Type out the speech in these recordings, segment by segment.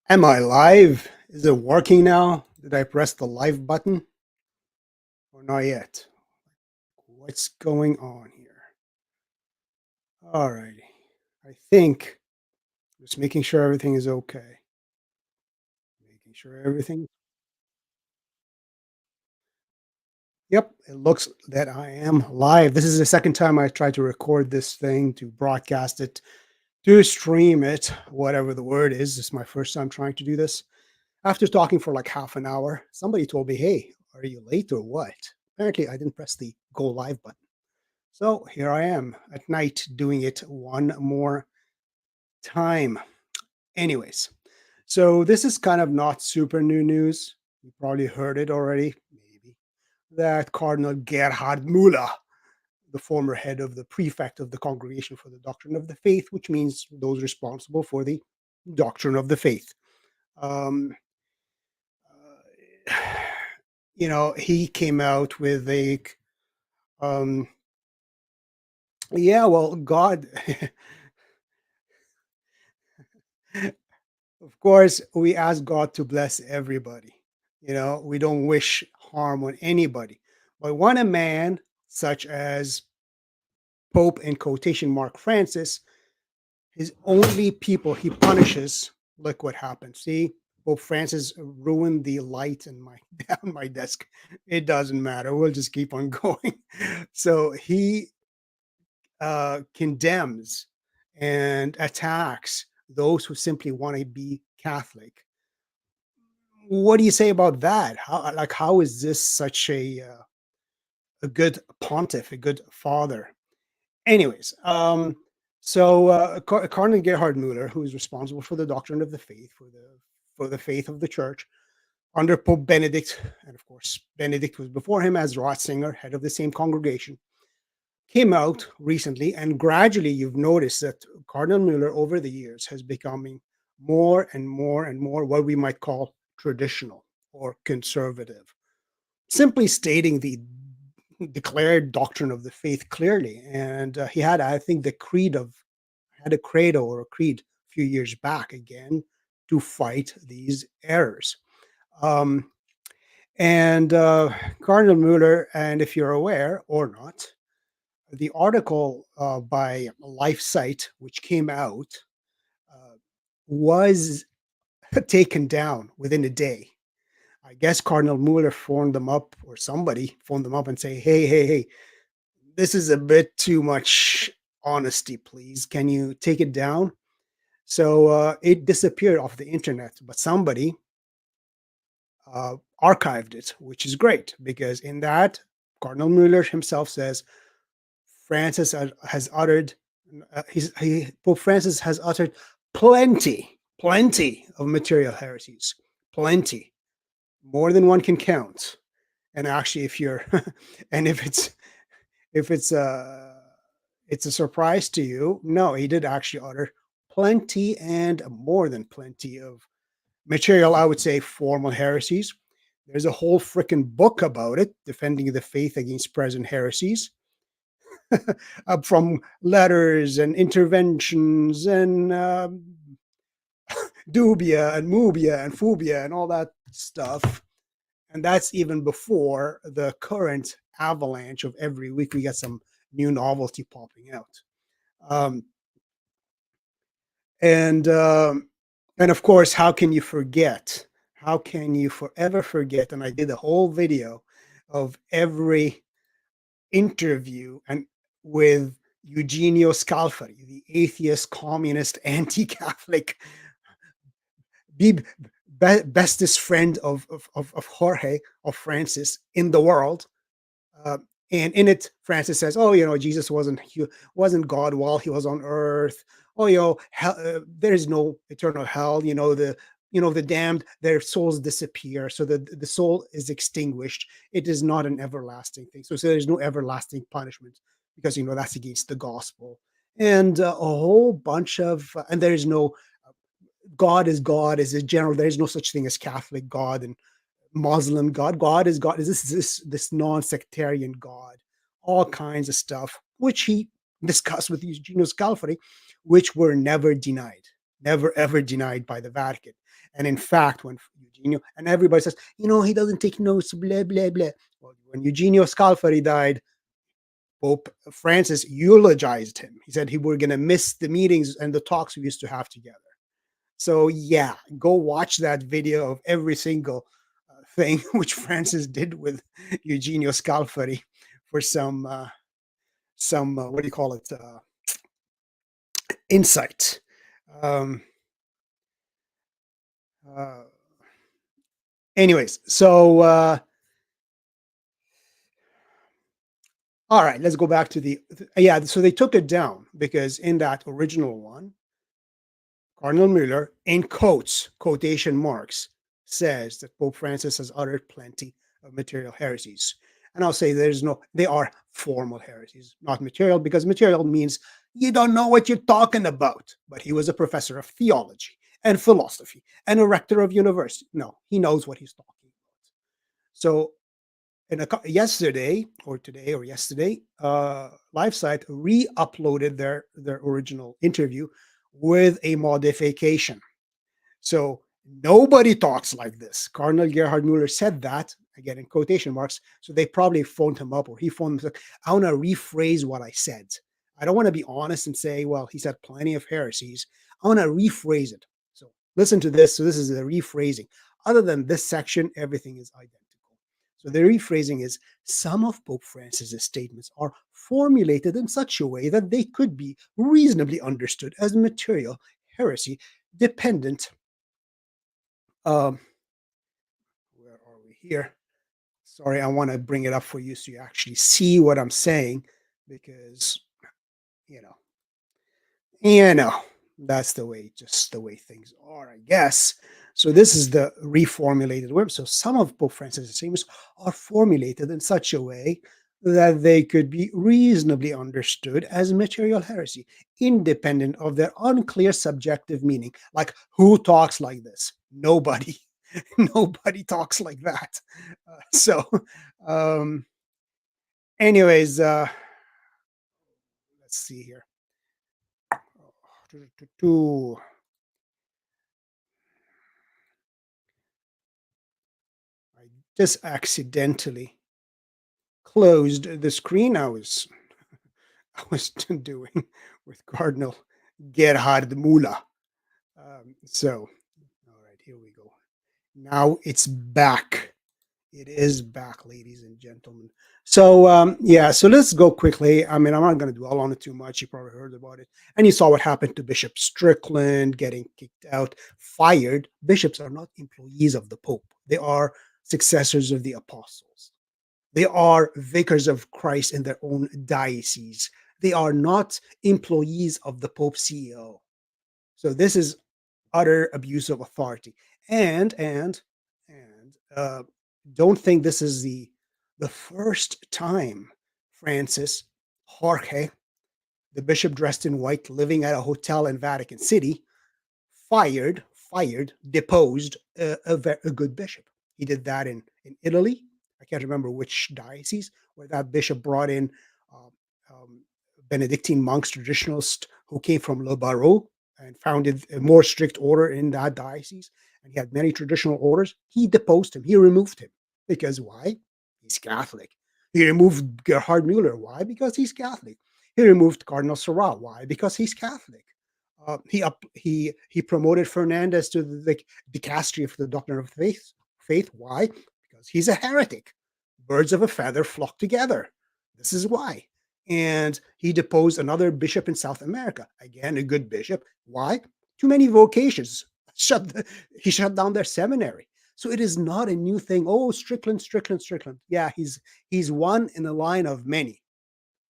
Am I live? Is it working now? Did I press the live button or not yet? What's going on here? All righty. I think just making sure everything is okay. Making sure everything. Yep, it looks that I am live. This is the second time I tried to record this thing, to broadcast it, to stream it, whatever the word is. This is my first time trying to do this. After talking for like half an hour, somebody told me, "Hey, are you late or what?" Apparently, I didn't press the go live button. So here I am at night doing it one more time. Anyways, so this is kind of not super new news. You probably heard it already, maybe, that Cardinal Gerhard Müller, the former head of the prefect of the Congregation for the Doctrine of the Faith, which means those responsible for the doctrine of the faith. Um, uh, he came out with a, um, yeah, well, God, of course, we ask God to bless everybody. We don't wish harm on anybody. But when a man such as Pope in quotation mark Francis, his only people he punishes, look what happened. See, Pope Francis ruined the light in my on my desk. It doesn't matter. We'll just keep on going. So he condemns and attacks those who simply want to be Catholic. What do you say about that? How is this such a good pontiff, a good father? Anyways, Cardinal Gerhard Müller, who is responsible for the doctrine of the faith, for the faith of the church, under Pope Benedict, and of course Benedict was before him as Ratzinger, head of the same congregation, came out recently, and gradually you've noticed that Cardinal Müller over the years has becoming more and more and more what we might call traditional or conservative, simply stating the declared doctrine of the faith clearly. And he had, I think, had a credo or a creed a few years back again to fight these errors. Um, and Cardinal Muller, and if you're aware or not, the article by Life Site, which came out, uh, was taken down within a day. I guess Cardinal Muller phoned them up, or somebody phoned them up and say, "Hey, hey, hey, this is a bit too much honesty, please. Can you take it down?" So it disappeared off the internet, but somebody archived it, which is great because in that, Cardinal Muller himself says Francis has uttered, Pope Francis has uttered plenty of material heresies, plenty, more than one can count. And actually, if you're, and if it's a surprise to you, no, he did actually utter plenty and more than plenty of material, I would say, formal heresies. There's a whole freaking book about it, defending the faith against present heresies, from letters and interventions and dubia and mubia and phobia and all that stuff. And that's even before the current avalanche of every week we get some new novelty popping out. Um, and and of course, how can you forget? How can you forever forget? And I did a whole video of every interview and with Eugenio Scalfari, the atheist, communist, anti-Catholic, be, bestest friend of Jorge, of Francis in the world. Uh, and in it, Francis says, "Oh, Jesus wasn't God while he was on earth. Oh, there is no eternal hell. The damned, their souls disappear, so the soul is extinguished. It is not an everlasting thing. So there's no everlasting punishment because that's against the gospel." And a whole bunch of, and there is no God is a general. There is no such thing as Catholic God and Muslim God. God is God. Is this non-sectarian God? All kinds of stuff, which he discussed with Eugenio Scalfari, which were never denied, never ever denied by the Vatican. And in fact, when Eugenio, and everybody says, he doesn't take notes, blah, blah, blah. Well, when Eugenio Scalfari died, Pope Francis eulogized him. He said he were going to miss the meetings and the talks we used to have together. So yeah, go watch that video of every single thing which Francis did with Eugenio Scalfari for some what do you call it, insight. Um, uh, anyways, so all right, let's go back to yeah. So they took it down because in that original one, Cardinal Müller, in quotation marks, says that Pope Francis has uttered plenty of material heresies. And I'll say they are formal heresies, not material, because material means you don't know what you're talking about. But he was a professor of theology and philosophy and a rector of university. No, he knows what he's talking about. So yesterday or today or yesterday, LiveSite re-uploaded their original interview with a modification. So nobody talks like this. Cardinal Gerhard Müller said that, again in quotation marks. So they probably phoned him up or he phoned him. I want to rephrase what I said. I don't want to be honest and say, well, he said plenty of heresies. I want to rephrase it. So listen to this. So this is the rephrasing. Other than this section, everything is identical. So the rephrasing is some of Pope Francis's statements are formulated in such a way that they could be reasonably understood as material heresy dependent. Where are we here? Sorry, I want to bring it up for you so you actually see what I'm saying because, you know, that's just the way things are, I guess. So this is the reformulated word. So some of Pope Francis' statements are formulated in such a way that they could be reasonably understood as material heresy, independent of their unclear subjective meaning. Like, who talks like this? Nobody. Nobody talks like that. Um, anyways, let's see here. I just accidentally closed the screen I was doing with Cardinal Gerhard Müller. So, all right, here we go. Now it's back. It is back, ladies and gentlemen. So, yeah, so let's go quickly. I mean, I'm not going to dwell on it too much. You probably heard about it. And you saw what happened to Bishop Strickland getting kicked out, fired. Bishops are not employees of the Pope, they are successors of the apostles. They are vicars of Christ in their own diocese. They are not employees of the Pope CEO. So this is utter abuse of authority. And don't think this is the first time Francis Jorge, the bishop dressed in white, living at a hotel in Vatican City, deposed a good bishop. He did that in Italy. I can't remember which diocese, where that bishop brought in um, um, Benedictine monks, traditionalists who came from Le Barreau and founded a more strict order in that diocese. And he had many traditional orders. He deposed him. He removed him. Because why? He's Catholic. He removed Gerhard Müller. Why? Because he's Catholic. He removed Cardinal Sarah. Why? Because he's Catholic. He promoted Fernandez to the dicastery for the doctrine of faith. Why? Because he's a heretic. Birds of a feather flock together. This is why. And he deposed another bishop in South America. Again, a good bishop. Why? Too many vocations. He shut down their seminary. So it is not a new thing. Oh, Strickland. Yeah, he's one in a line of many.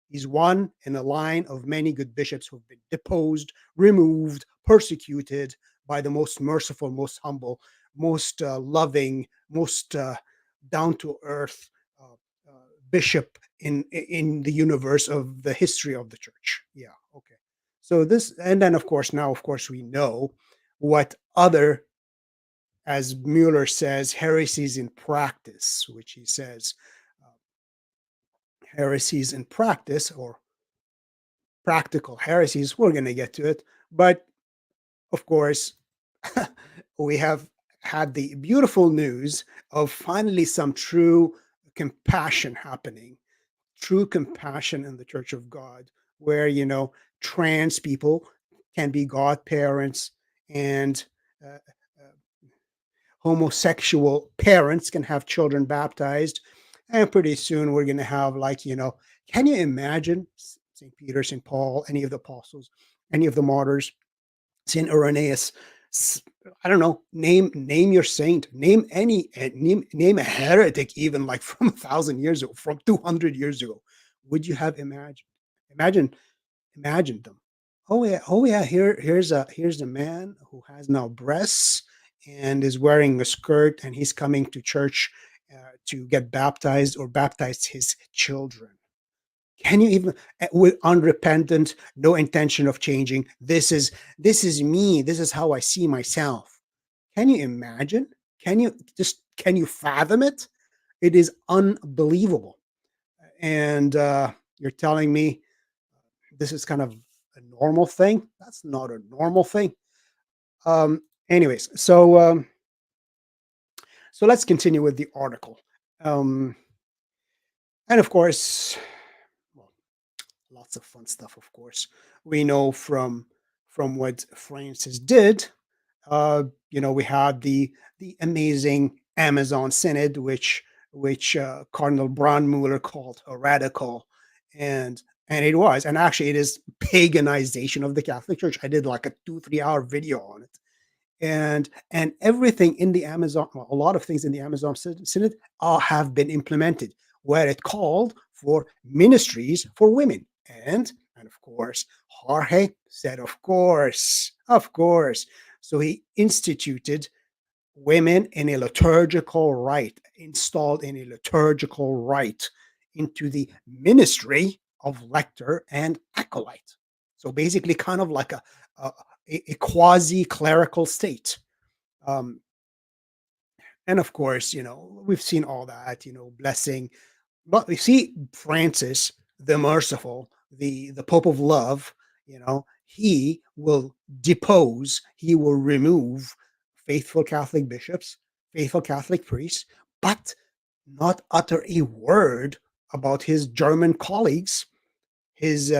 He's one in a line of many good bishops who have been deposed, removed, persecuted by the most merciful, most humble, most loving, most down to earth bishop in the universe of the history of the church. Yeah, okay. So this, and then of course we know what other, as Muller says, heresies in practice, which he says heresies in practice or practical heresies. We're going to get to it, but of course, we have had the beautiful news of finally some true compassion happening, true compassion in the Church of God, where, trans people can be godparents, and uh, homosexual parents can have children baptized. And pretty soon we're going to have, like, can you imagine St. Peter, St. Paul, any of the apostles, any of the martyrs, St. Irenaeus? I don't know. Name your saint. Name any. Name a heretic, even like from 1,000 years ago, from 200 years ago. Would you have imagined? Imagine, imagine them. Oh yeah. Here's a man who has now breasts and is wearing a skirt, and he's coming to church to get baptized or baptize his children. Can you even, with unrepentant, no intention of changing? This is me. This is how I see myself. Can you imagine? Can you fathom it? It is unbelievable. And you're telling me this is kind of a normal thing? That's not a normal thing. Anyways, so let's continue with the article. Um, and of course, well, lots of fun stuff. Of course, we know from what Francis did. We had the amazing Amazon Synod, which Cardinal Muller called heretical, and it was, and actually, it is paganization of the Catholic Church. I did like a 2-3 hour video on it, and everything in the Amazon, well, a lot of things in the Amazon Synod have been implemented, where it called for ministries for women, and of course, Jorge said, of course. So he instituted women in a liturgical rite, installed in a liturgical rite into the ministry of lector and acolyte. So basically, kind of like a, a quasi clerical state. Um, and of course, we've seen all that, blessing. But we see Francis, the merciful, the Pope of Love, he will depose, he will remove faithful Catholic bishops, faithful Catholic priests, but not utter a word about his German colleagues, his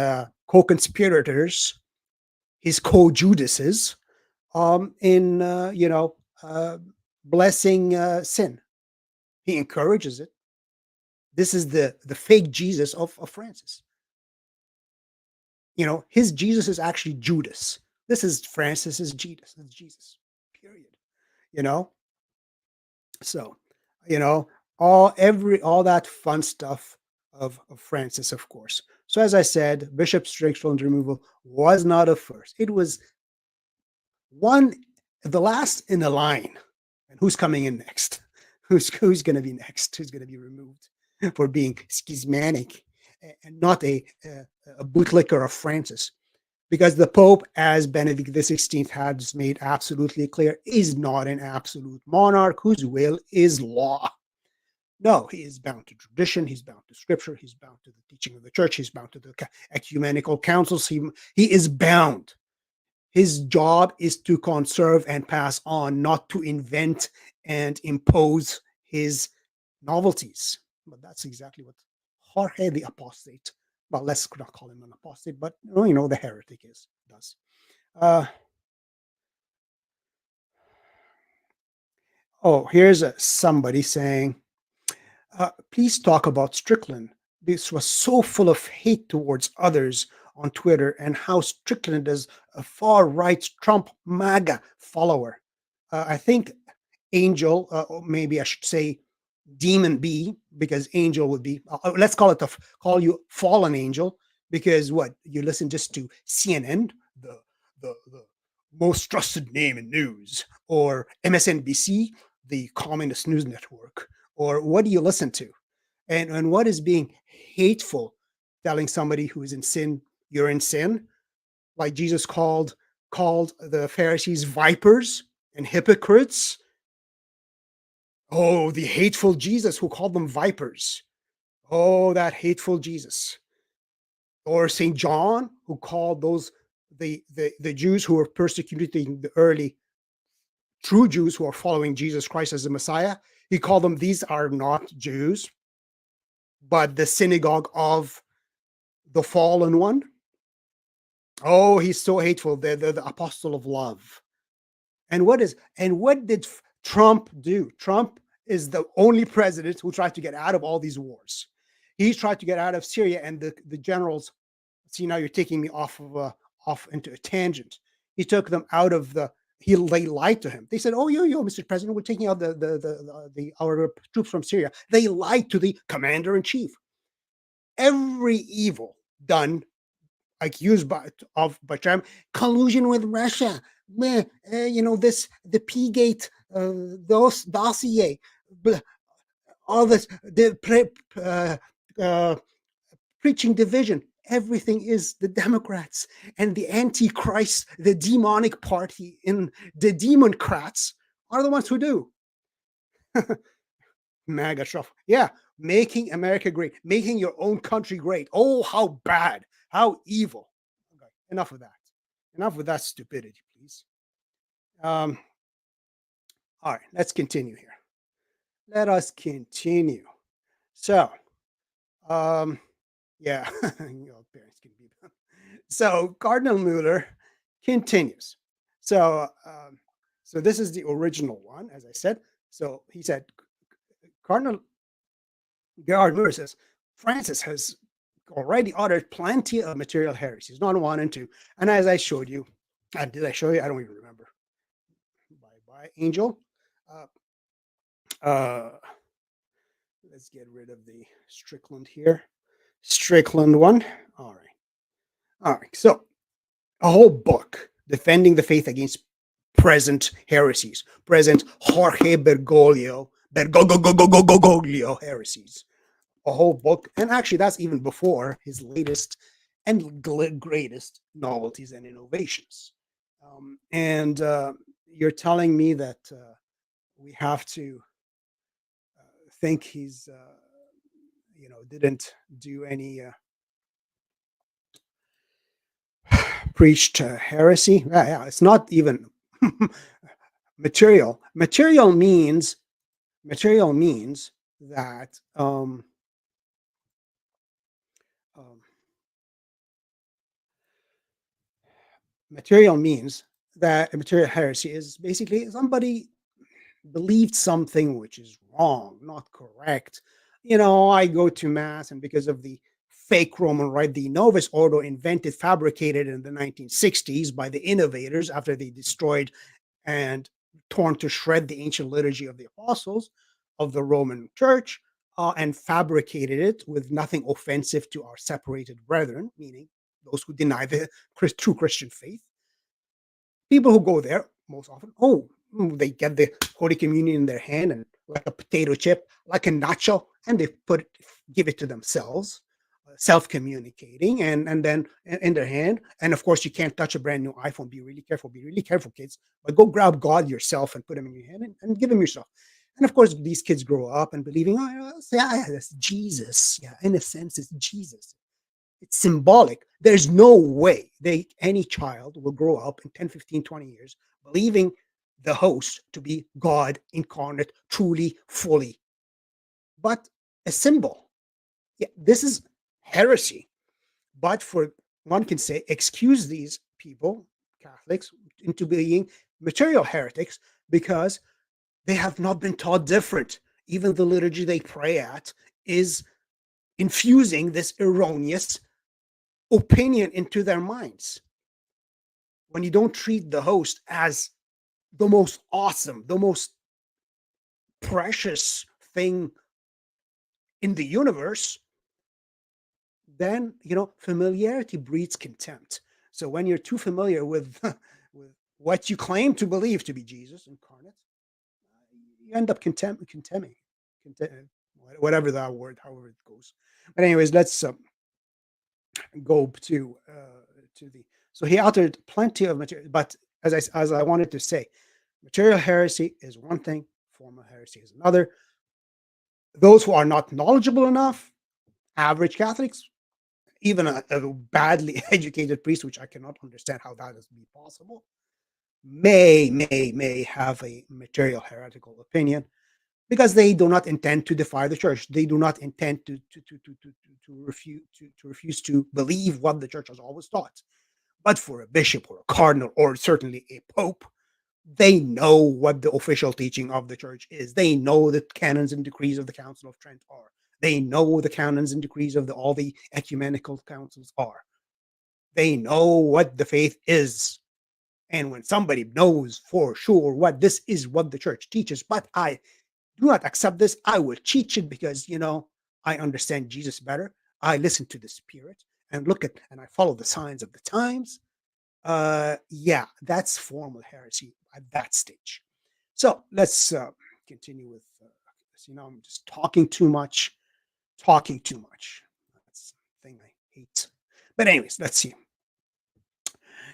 co-conspirators, his co-Judases, in blessing sin. He encourages it. This is the fake Jesus of Francis. His Jesus is actually Judas. This is Francis's Jesus. It's Jesus. Period. You know. So, you know, all that fun stuff of Francis, of course. So as I said, Bishop Strickland's removal was not a first. It was one, the last in the line. And who's coming in next? Who's going to be next? Who's going to be removed for being schismatic and not a bootlicker of Francis? Because the Pope, as Benedict XVI has made absolutely clear, is not an absolute monarch whose will is law. No, he is bound to tradition, he's bound to scripture, he's bound to the teaching of the church, he's bound to the ecumenical councils, he is bound. His job is to conserve and pass on, not to invent and impose his novelties. But that's exactly what Jorge the apostate, well, let's not call him an apostate, but the heretic does. Here's somebody saying, please talk about Strickland. This was so full of hate towards others on Twitter, and how Strickland is a far-right Trump MAGA follower. I think Angel, or maybe I should say Demon B, because Angel would be, let's call you Fallen Angel, because what, you listen just to CNN, the most trusted name in news, or MSNBC, the communist news network, or what do you listen to? And what is being hateful, telling somebody who is in sin, you're in sin, like Jesus called the Pharisees vipers and hypocrites. Oh, the hateful Jesus who called them vipers. Oh, that hateful Jesus. Or St. John, who called those the Jews who were persecuting the early true Jews who are following Jesus Christ as the Messiah, he called them, these are not Jews, but the synagogue of the fallen one. Oh, he's so hateful. The apostle of love. And what did Trump do? Trump is the only president who tried to get out of all these wars. He tried to get out of Syria, and the generals. See, now you're taking me off into a tangent. He took them out of they lied to him. They said, "Oh, yo, Mr. President, we're taking out our troops from Syria." They lied to the commander in chief. Every evil done, accused by Trump, collusion with Russia. The P-gate, those dossier, all this, preaching division. Everything is the Democrats and the Antichrist, the demonic party, in the Democrats are the ones who do. MAGA stuff. Yeah, making America great, making your own country great. Oh, how bad, how evil. Okay, enough of that. Enough with that stupidity, please. All right, let's continue here. Let us continue. So, yeah, parents can be done. So Cardinal Müller continues. So, so this is the original one, as I said. So he said, Cardinal Gerhard Müller says, Francis has already uttered plenty of material heresies, not one and two. And as I showed you, did I show you? I don't even remember. Bye, Angel. Let's get rid of the Strickland here. Strickland one. All right. So a whole book defending the faith against present heresies, present Jorge Bergoglio heresies. A whole book, and actually that's even before his latest and greatest novelties and innovations. And you're telling me that we have to think he's didn't do any preached heresy. Yeah, it's not even material. Material means that material means that a material heresy is basically somebody believed something which is wrong, not correct. I go to mass, and because of the fake Roman rite, the Novus Ordo fabricated in the 1960s by the innovators after they destroyed and torn to shred the ancient liturgy of the apostles of the Roman Church, and fabricated it with nothing offensive to our separated brethren, meaning those who deny the true Christian faith. People who go there most often, they get the Holy Communion in their hand, and like a potato chip, like a nacho, and they give it to themselves, self-communicating, and then in their hand. And of course, you can't touch a brand new iPhone. Be really careful, kids. But go grab God yourself and put him in your hand and give him yourself. And of course, these kids grow up and believing, that's Jesus. Yeah, in a sense, it's Jesus. It's symbolic. There's no way any child will grow up in 10, 15, 20 years believing the host to be God incarnate, truly, fully. But a symbol. Yeah, this is heresy. But one can say, excuse these people, Catholics, into being material heretics because they have not been taught different. Even the liturgy they pray at is infusing this erroneous opinion into their minds. When you don't treat the host as the most awesome, the most precious thing in the universe, then familiarity breeds contempt. So when you're too familiar with what you claim to believe to be Jesus incarnate, you end up contemning, whatever that word, however it goes. But anyways, let's go to the. So he uttered plenty of material, but as I wanted to say, material heresy is one thing, formal heresy is another. Those who are not knowledgeable enough, average Catholics, even a badly educated priest, which I cannot understand how that is possible, may have a material heretical opinion because they do not intend to defy the church. They do not intend to refuse to believe what the church has always taught. But for a bishop or a cardinal or certainly a pope, they know what the official teaching of the church is. They know the canons and decrees of the Council of Trent are. They know the canons and decrees of all the ecumenical councils are. They know what the faith is. And when somebody knows for sure what this is what the church teaches, but I do not accept this, I will teach it because, I understand Jesus better. I listen to the Spirit and look at, and I follow the signs of the times. Yeah, that's formal heresy at that stage. So let's continue with, I'm just talking too much. That's the thing I hate. But anyways, let's see.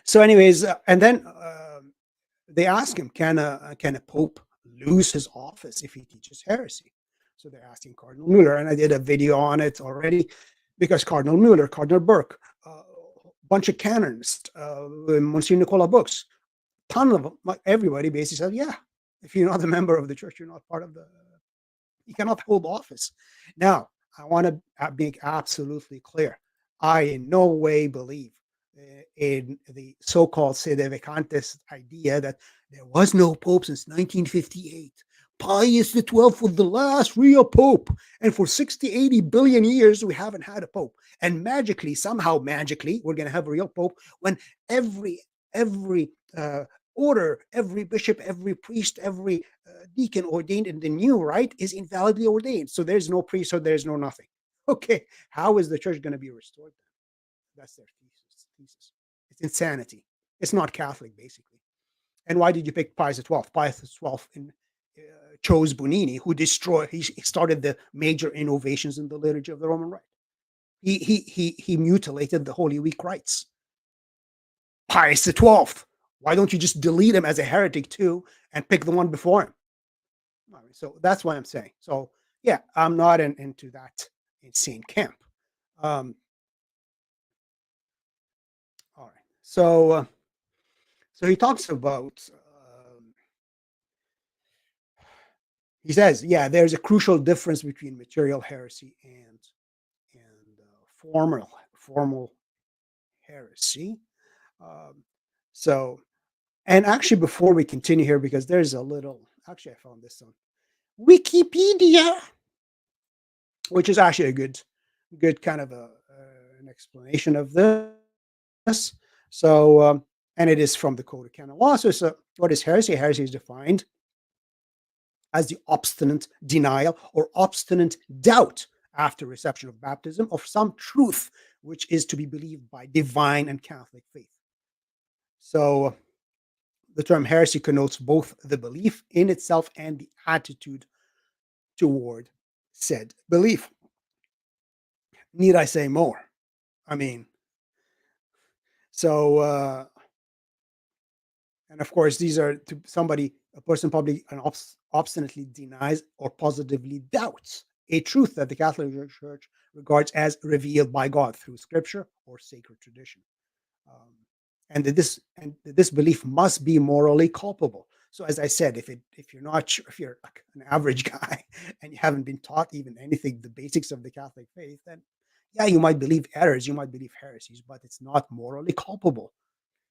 So, anyways, and then they ask him, can a pope lose his office if he teaches heresy? So they're asking Cardinal Muller, and I did a video on it already because Cardinal Muller, Cardinal Burke, a bunch of canonists, Monsignor Nicola Books, ton of them, like everybody basically said, yeah, if you're not a member of the church, you're not part of you cannot hold office. Now, I want to make absolutely clear. I in no way believe in the so-called sedevacanist idea that there was no pope since 1958. Pius XII was the last real pope. And for 60, 80 billion years, we haven't had a pope. And somehow magically, we're going to have a real pope when every order, every bishop, every priest, every deacon ordained in the new rite is invalidly ordained. So there's no priesthood, there's no nothing. Okay, how is the church going to be restored then? That's their thesis. It's insanity. It's not Catholic, basically. And why did you pick Pius XII? Pius XII chose Bonini, he started the major innovations in the liturgy of the Roman Rite. He mutilated the Holy Week rites. Pius XII. Why don't you just delete him as a heretic too and pick the one before him? So that's what I'm saying. So yeah, I'm not into that insane camp. All right. So he talks about. He says, yeah, there's a crucial difference between material heresy and formal heresy. Um, so, and actually, before we continue here, because there's a little. Actually, I found this on Wikipedia, which is actually a good kind of an explanation of this. So, and it is from the Code of Canon Law. So, what is heresy? Heresy is defined as the obstinate denial or obstinate doubt after reception of baptism of some truth which is to be believed by divine and Catholic faith. So, the term heresy connotes both the belief in itself and the attitude toward said belief. Need I say more? I mean, so, and of course, these are to somebody, a person probably obstinately denies or positively doubts a truth that the Catholic Church regards as revealed by God through Scripture or sacred tradition, um, and that this belief must be morally culpable. So, as I said, if you're not sure, if you're like an average guy and you haven't been taught even anything, the basics of the Catholic faith, then yeah, you might believe errors, you might believe heresies, but it's not morally culpable.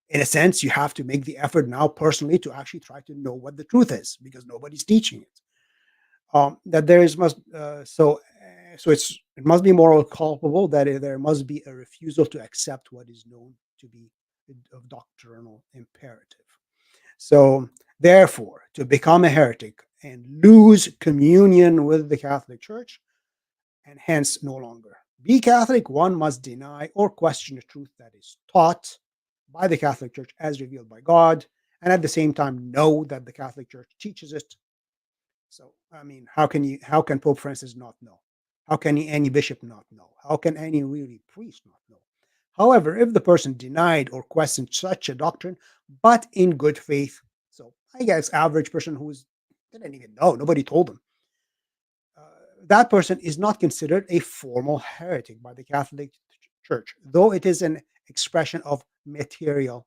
In a sense, you have to make the effort now personally to actually try to know what the truth is because nobody's teaching it. That there is must so it must be moral culpable that there must be a refusal to accept what is known to be a doctrinal imperative. So therefore, to become a heretic and lose communion with the Catholic Church, and hence no longer be Catholic, one must deny or question the truth that is taught by the Catholic Church as revealed by God, and at the same time know that the Catholic Church teaches it. So, I mean, how can Pope Francis not know? How can any bishop not know? How can any really priest not know? However, if the person denied or questioned such a doctrine, but in good faith, so I guess average person who's didn't even know, nobody told them, uh, that person is not considered a formal heretic by the Catholic Church, though it is an expression of material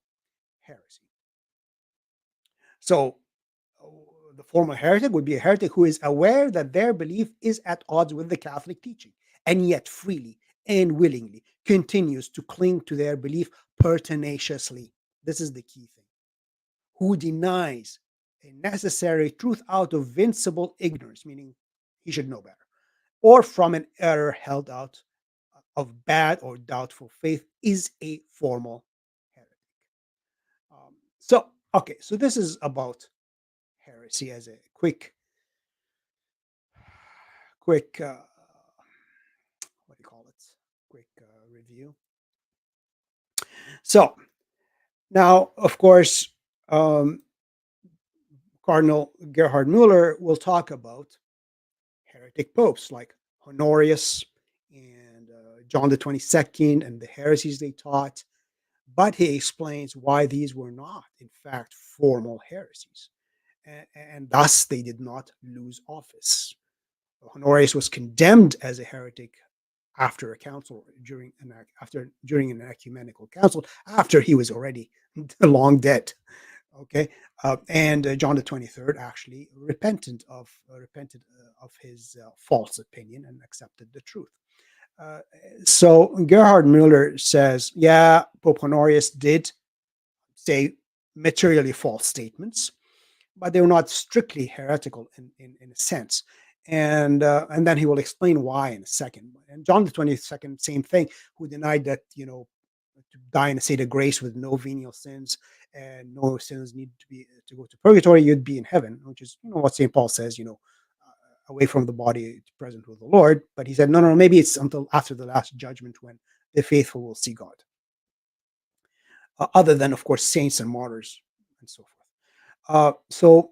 heresy. So the formal heretic would be a heretic who is aware that their belief is at odds with the Catholic teaching, and yet freely and willingly continues to cling to their belief pertinaciously. This is the key thing. Who denies a necessary truth out of vincible ignorance, meaning he should know better, or from an error held out of bad or doubtful faith, is a formal heretic. So, okay, so this is about heresy as a quick, what do you call it? Quick review. So now, of course, um, Cardinal Gerhard Müller will talk about heretic popes like Honorius and John the 22nd and the heresies they taught. But he explains why these were not, in fact, formal heresies. And thus they did not lose office. Honorius was condemned as a heretic after a council during an ecumenical council after he was already long dead. Okay, and John the 23rd actually repented of his false opinion and accepted the truth. Uh, so Gerhard Müller says, yeah, Pope Honorius did say materially false statements, but they were not strictly heretical in a sense. And then he will explain why in a second. And John the 22nd, same thing, who denied that, to die in a state of grace with no venial sins and no sins need to go to purgatory, you'd be in heaven, which is what St. Paul says, away from the body, present with the Lord. But he said, no, maybe it's until after the last judgment when the faithful will see God. Other than, of course, saints and martyrs and so forth. So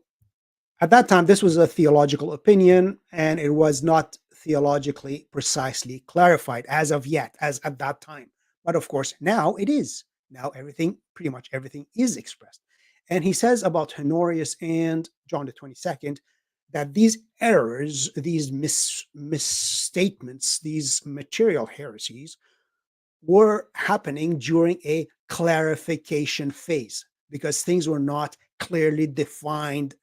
at that time, this was a theological opinion, and it was not theologically precisely clarified as of yet, as at that time. But of course, now it is. Now pretty much everything is expressed. And he says about Honorius and John the 22nd that these errors, these misstatements, these material heresies were happening during a clarification phase because things were not clearly defined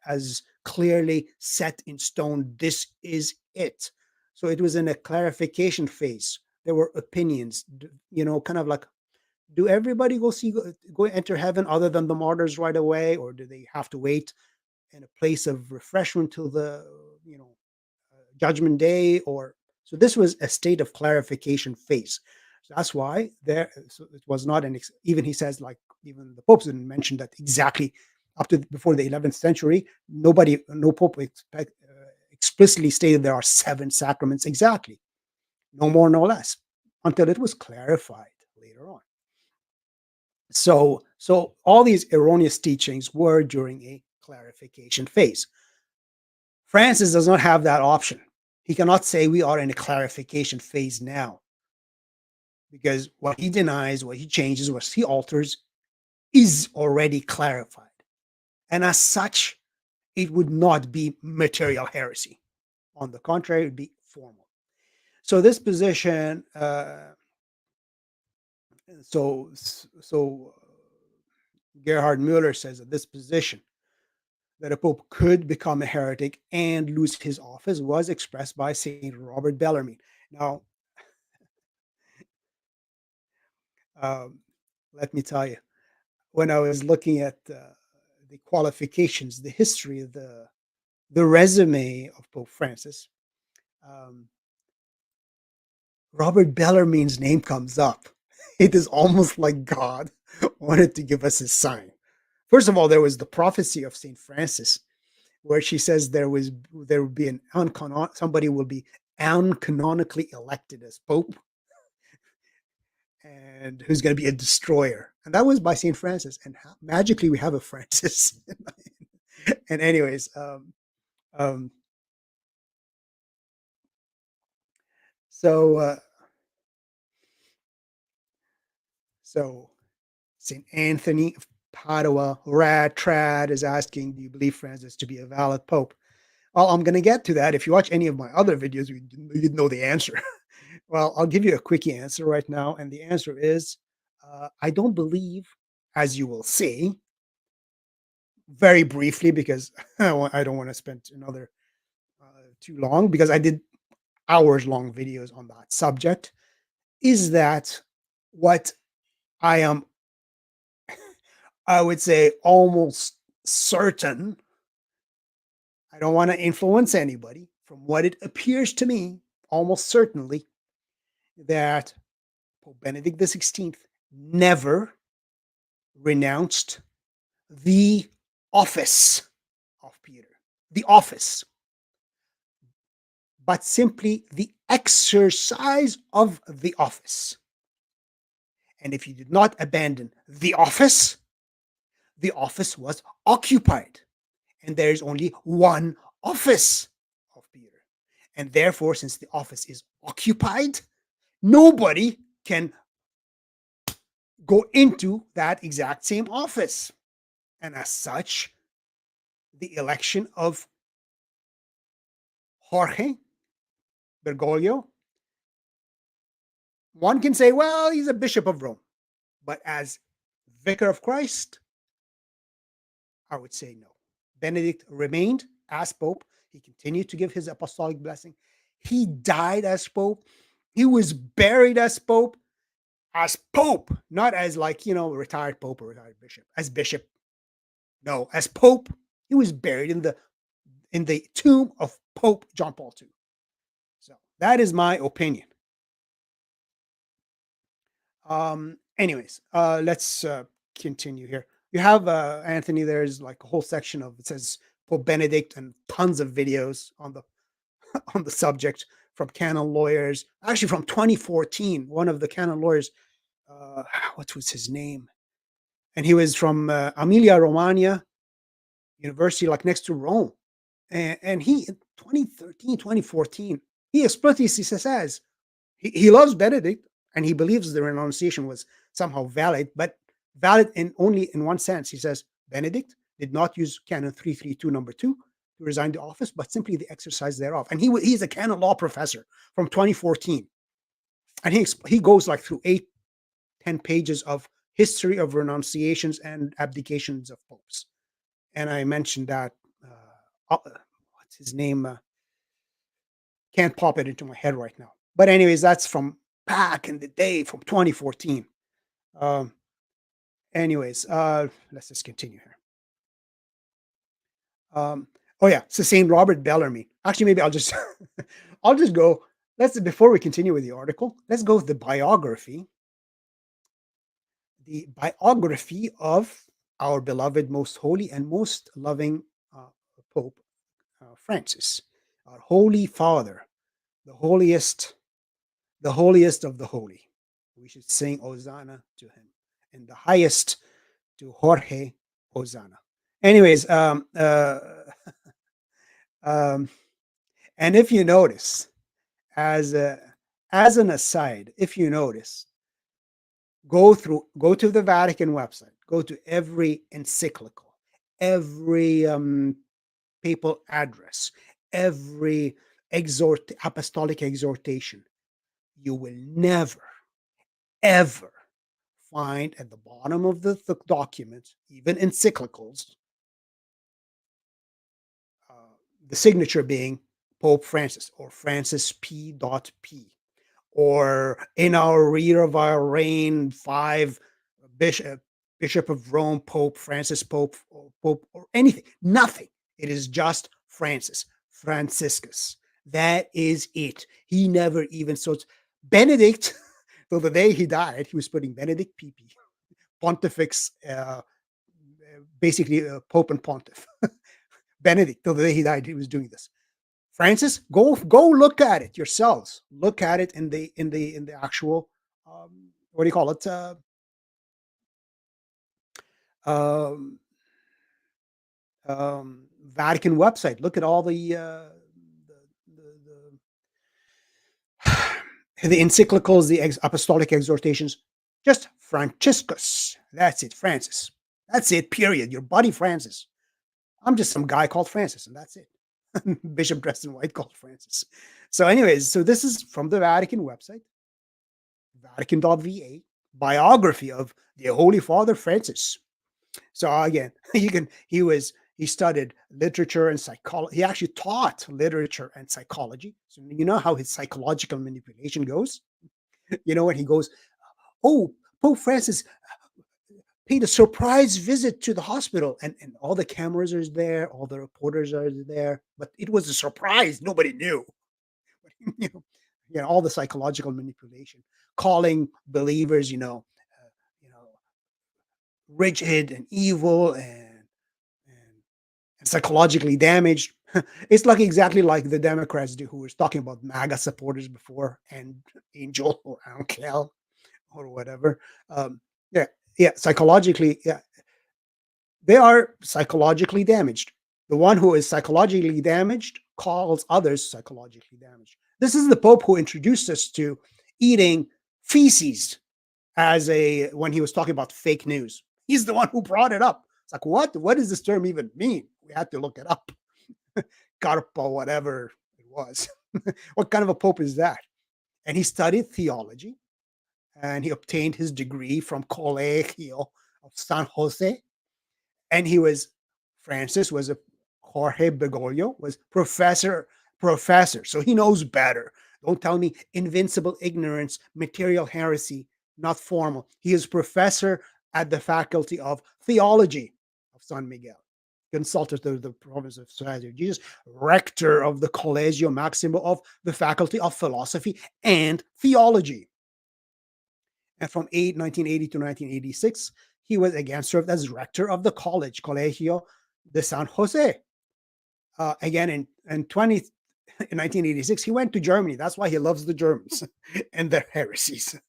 as clearly set in stone. This is it. So it was in a clarification phase. There were opinions, kind of like, do everybody go enter heaven other than the martyrs right away, or do they have to wait in a place of refreshment till the judgment day? Or so this was a state of clarification phase. So that's why it was not even he says, like, even the popes didn't mention that exactly up to before the 11th century. No pope explicitly stated there are 7 sacraments exactly, no more, no less, until it was clarified later on. So all these erroneous teachings were during a clarification phase. Francis does not have that option. He cannot say we are in a clarification phase now, because what he denies, what he changes, what he alters is already clarified. And as such, it would not be material heresy. On the contrary, it would be formal. So this position, Gerhard Müller says that this position, that a pope could become a heretic and lose his office, was expressed by Saint Robert Bellarmine. Now, let me tell you, when I was looking at the qualifications, the history of the resume of Pope Francis, Robert Bellarmine's name comes up. It is almost like God wanted to give us his sign. First of all, there was the prophecy of Saint Francis, where she says there would be somebody will be uncanonically elected as Pope, and who's going to be a destroyer. And that was by Saint Francis. And magically, we have a Francis. And anyways, um, so St. Anthony of Padua, Trad, is asking, do you believe Francis to be a valid Pope? Well, I'm going to get to that. If you watch any of my other videos, you'd know the answer. Well, I'll give you a quick answer right now. And the answer is, I don't believe, as you will see, very briefly, because I don't want to spend another too long, because I did hours long videos on that subject, is that what I am, I would say, almost certain, I don't want to influence anybody, from what it appears to me, almost certainly, that Pope Benedict the 16th never renounced the office of Peter, the office, but simply the exercise of the office. And if he did not abandon the office was occupied. And there is only one office of Peter. And therefore, since the office is occupied, nobody can go into that exact same office. And as such, the election of Jorge Bergoglio, one can say, well, he's a bishop of Rome. But as vicar of Christ, I would say no. Benedict remained as Pope. He continued to give his apostolic blessing. He died as Pope. He was buried as Pope, not as, like, retired Pope or retired bishop, as bishop. No, as Pope. He was buried in the tomb of Pope John Paul II. So that is my opinion. Anyways, let's continue here. You have Anthony. There's like a whole section of, it says Pope Benedict, and tons of videos on the on the subject from canon lawyers. Actually, from 2014, one of the canon lawyers, what was his name? And he was from Emilia Romagna University, like next to Rome. And he, in 2013, 2014, he explicitly says he loves Benedict, and he believes the renunciation was somehow valid, but valid in only in one sense. He says Benedict did not use Canon 332 number 2 to resign the office, but simply the exercise thereof. And he's a canon law professor from 2014. And he goes like through 8-10 pages of history of renunciations and abdications of popes. And I mentioned that, what's his name? Can't pop it into my head right now. But anyways, that's from back in the day, from 2014. Anyways, let's just continue here. Oh yeah, so Saint Robert Bellarmine. Actually, maybe I'll just I'll just go. Before we continue with the article, let's go with the biography. The biography of our beloved, most holy, and most loving Pope Francis, our Holy Father, the holiest of the holy. We should sing Hosanna to him, and the highest to Jorge Hosanna. Anyways, and if you notice, as an aside, if you notice, go to the Vatican website, go to every encyclical, every papal address, every apostolic exhortation. You will never, ever find at the bottom of the document, even encyclicals, the signature being Pope Francis or Francis P.P. or in our year of our reign 5 Bishop of Rome, Pope Francis, Pope or anything. Nothing. It is just Francis, Franciscus. That is it. He never even, so it's Benedict. So the day he died, he was putting Benedict PP, Pontifex, basically Pope and Pontiff. Benedict, till the day he died, he was doing this. Francis, go look at it yourselves. Look at it in the actual what do you call it? Vatican website. Look at all the encyclicals, the apostolic exhortations. Just Franciscus. That's it, Francis. That's it, period. Your buddy Francis. I'm just some guy called Francis, and that's it. Bishop dressed in white called Francis. So anyways, so this is from the Vatican website, Vatican.va, biography of the Holy Father Francis. So again, he studied literature and psychology. He actually taught literature and psychology. So you know how his psychological manipulation goes? You know when he goes, "Oh, Pope Francis paid a surprise visit to the hospital," and all the cameras are there, all the reporters are there, but it was a surprise. Nobody knew. you know, all the psychological manipulation, calling believers, you know, rigid and evil and psychologically damaged. It's like exactly like the Democrats do, who was talking about MAGA supporters before, and Angel or Ankel or whatever. Yeah, yeah, psychologically, yeah, they are psychologically damaged. The one who is psychologically damaged calls others psychologically damaged. This is the Pope who introduced us to eating feces as a when he was talking about fake news. He's the one who brought it up. It's like, what? What does this term even mean? We had to look it up. Carpa, whatever it was. What kind of a Pope is that? And he studied theology, and he obtained his degree from Colegio of San Jose. And he was Francis was a Jorge Bergoglio was professor. So he knows better. Don't tell me invincible ignorance, material heresy, not formal. He is professor at the Faculty of Theology of San Miguel, consultant of the Province of Society of Jesus, rector of the Collegio Maximo of the Faculty of Philosophy and Theology. And from 1980 to 1986, he was again served as rector of the college, Colegio de San Jose. Again, in 1986, he went to Germany. That's why he loves the Germans and their heresies,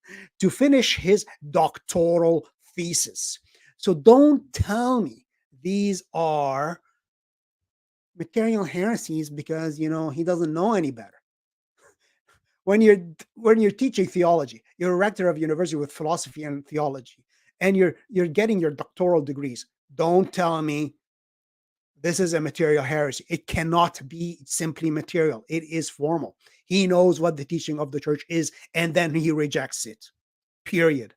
to finish his doctoral thesis. So don't tell me these are material heresies because, he doesn't know any better. When you're teaching theology, you're a rector of a university with philosophy and theology, and you're getting your doctoral degrees. Don't tell me this is a material heresy. It cannot be simply material. It is formal. He knows what the teaching of the church is, and then he rejects it. Period.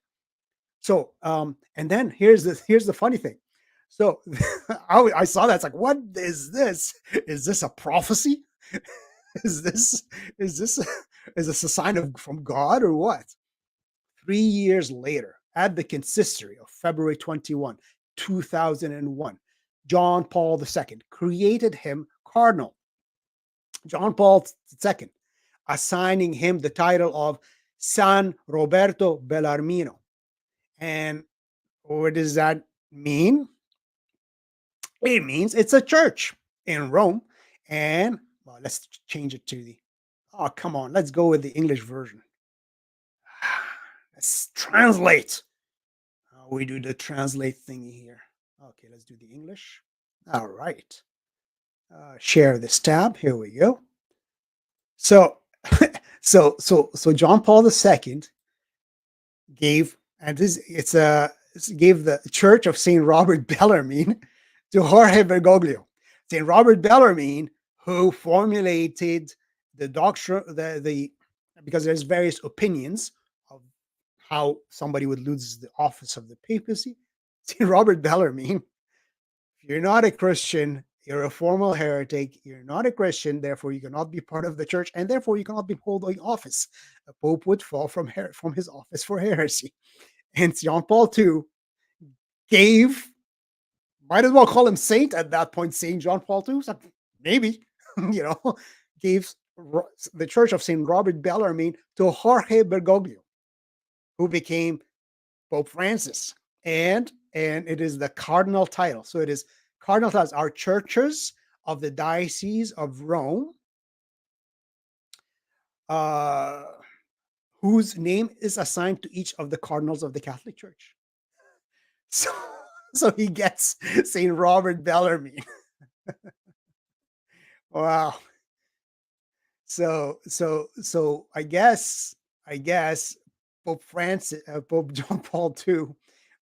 So, and then here's the funny thing. So I saw that. It's like, what is this? Is this a prophecy? Is this a sign from God or what? 3 years later, at the consistory of February 21, 2001, John Paul II created him cardinal. John Paul II, assigning him the title of San Roberto Bellarmino. And what does that mean? It means it's a church in Rome. And let's change it to come on, let's go with the English version. Let's translate. We do the translate thingy here. Okay, let's do the English. All right. Share this tab. Here we go. So, so John Paul II gave, and gave the Church of Saint Robert Bellarmine to Jorge Bergoglio. Saint Robert Bellarmine, who formulated the doctrine, because there's various opinions of how somebody would lose the office of the papacy. Saint Robert Bellarmine, if you're not a Christian, you're a formal heretic. You're not a Christian, therefore you cannot be part of the church, and therefore you cannot be holding office. A pope would fall from his office for heresy. And John Paul II might as well call him saint at that point, Saint John Paul II. So maybe, gave the Church of Saint Robert Bellarmine to Jorge Bergoglio, who became Pope Francis. And it is the cardinal title. So it is cardinal titles are churches of the Diocese of Rome, whose name is assigned to each of the cardinals of the Catholic Church. So he gets Saint Robert Bellarmine. Wow. So I guess Pope John Paul II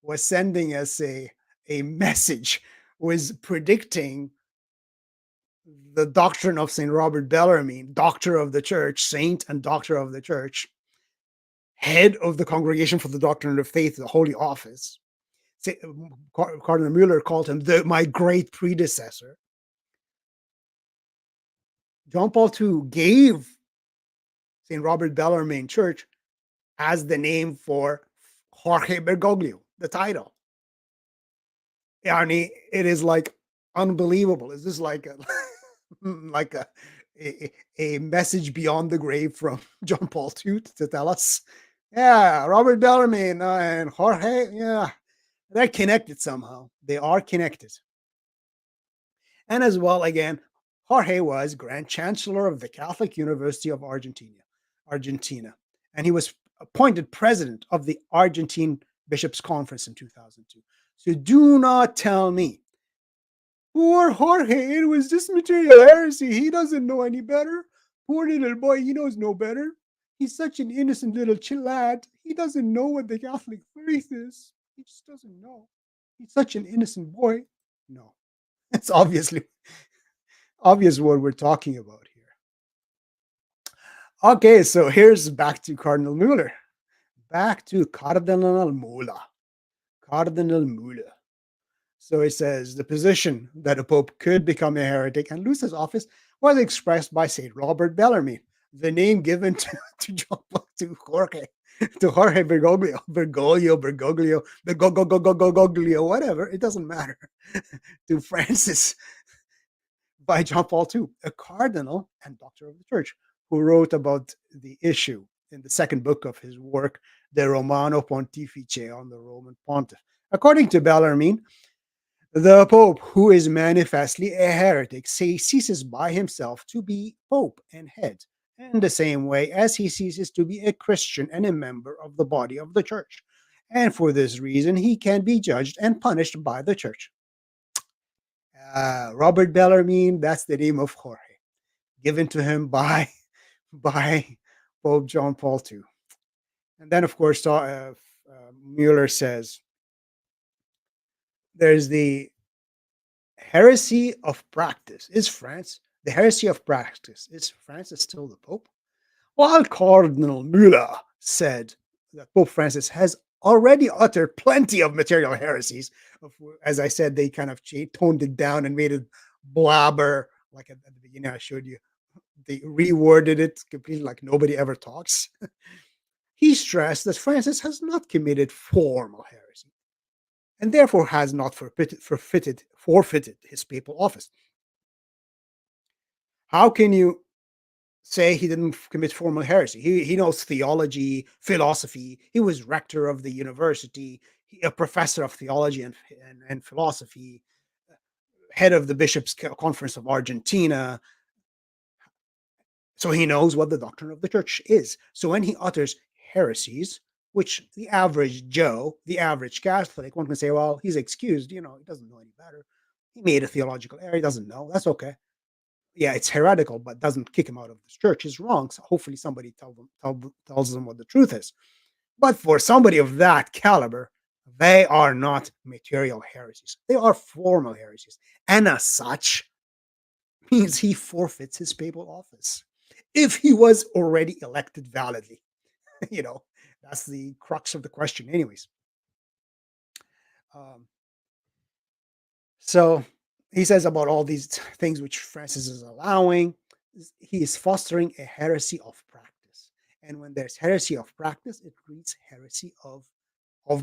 was sending us a message, was predicting the doctrine of Saint Robert Bellarmine, doctor of the church, saint and doctor of the church, head of the Congregation for the Doctrine of Faith, the Holy Office, Cardinal Muller called him my great predecessor. John Paul II gave St. Robert Bellarmine Church as the name for Jorge Bergoglio, the title. Yani, it is like unbelievable. Is this like a like a message beyond the grave from John Paul II to tell us, yeah, Robert Bellarmine and Jorge, yeah, they're connected somehow. They are connected. And as well, again, Jorge was Grand Chancellor of the Catholic University of Argentina, and he was appointed president of the Argentine Bishops' Conference in 2002. So do not tell me, poor Jorge, it was just material heresy. He doesn't know any better. Poor little boy, he knows no better. He's such an innocent little lad. He doesn't know what the Catholic faith is. He just doesn't know. He's such an innocent boy. No, it's obvious what we're talking about here. Okay, so here's back to Cardinal Muller. Back to Cardinal Muller. Cardinal Muller. So it says the position that a pope could become a heretic and lose his office was expressed by St. Robert Bellarmine, the name given to John Paul, to Jorge Bergoglio, whatever. It doesn't matter. To Francis by John Paul II, a cardinal and doctor of the church, who wrote about the issue in the second book of his work, De Romano Pontifice, on the Roman pontiff. According to Bellarmine, the Pope, who is manifestly a heretic, ceases by himself to be Pope and head, in the same way as he ceases to be a Christian and a member of the body of the church. And for this reason, he can be judged and punished by the church. Robert Bellarmine, that's the name of Jorge, given to him by Pope John Paul II. And then, of course, Muller says there's the heresy of practice. Is France the heresy of practice? Is Francis still the Pope? While Cardinal Müller said that Pope Francis has already uttered plenty of material heresies. As I said, they kind of toned it down and made it blabber. Like at the beginning, I showed you. They reworded it completely like nobody ever talks. He stressed that Francis has not committed formal heresy and therefore has not forfeited his papal office. How can you say he didn't commit formal heresy? He knows theology, philosophy. He was rector of the university, a professor of theology and philosophy, head of the Bishops' Conference of Argentina. So he knows what the doctrine of the church is. So when he utters heresies, which the average Joe, the average Catholic, one can say, well, he's excused. He doesn't know any better. He made a theological error. He doesn't know. That's okay. Yeah, it's heretical, but doesn't kick him out of this church. He's wrong. So hopefully somebody tells them what the truth is. But for somebody of that caliber, they are not material heresies. They are formal heresies. And as such, means he forfeits his papal office if he was already elected validly. That's the crux of the question anyways. So he says about all these things which Francis is allowing, he is fostering a heresy of practice. And when there's heresy of practice, it breeds heresy of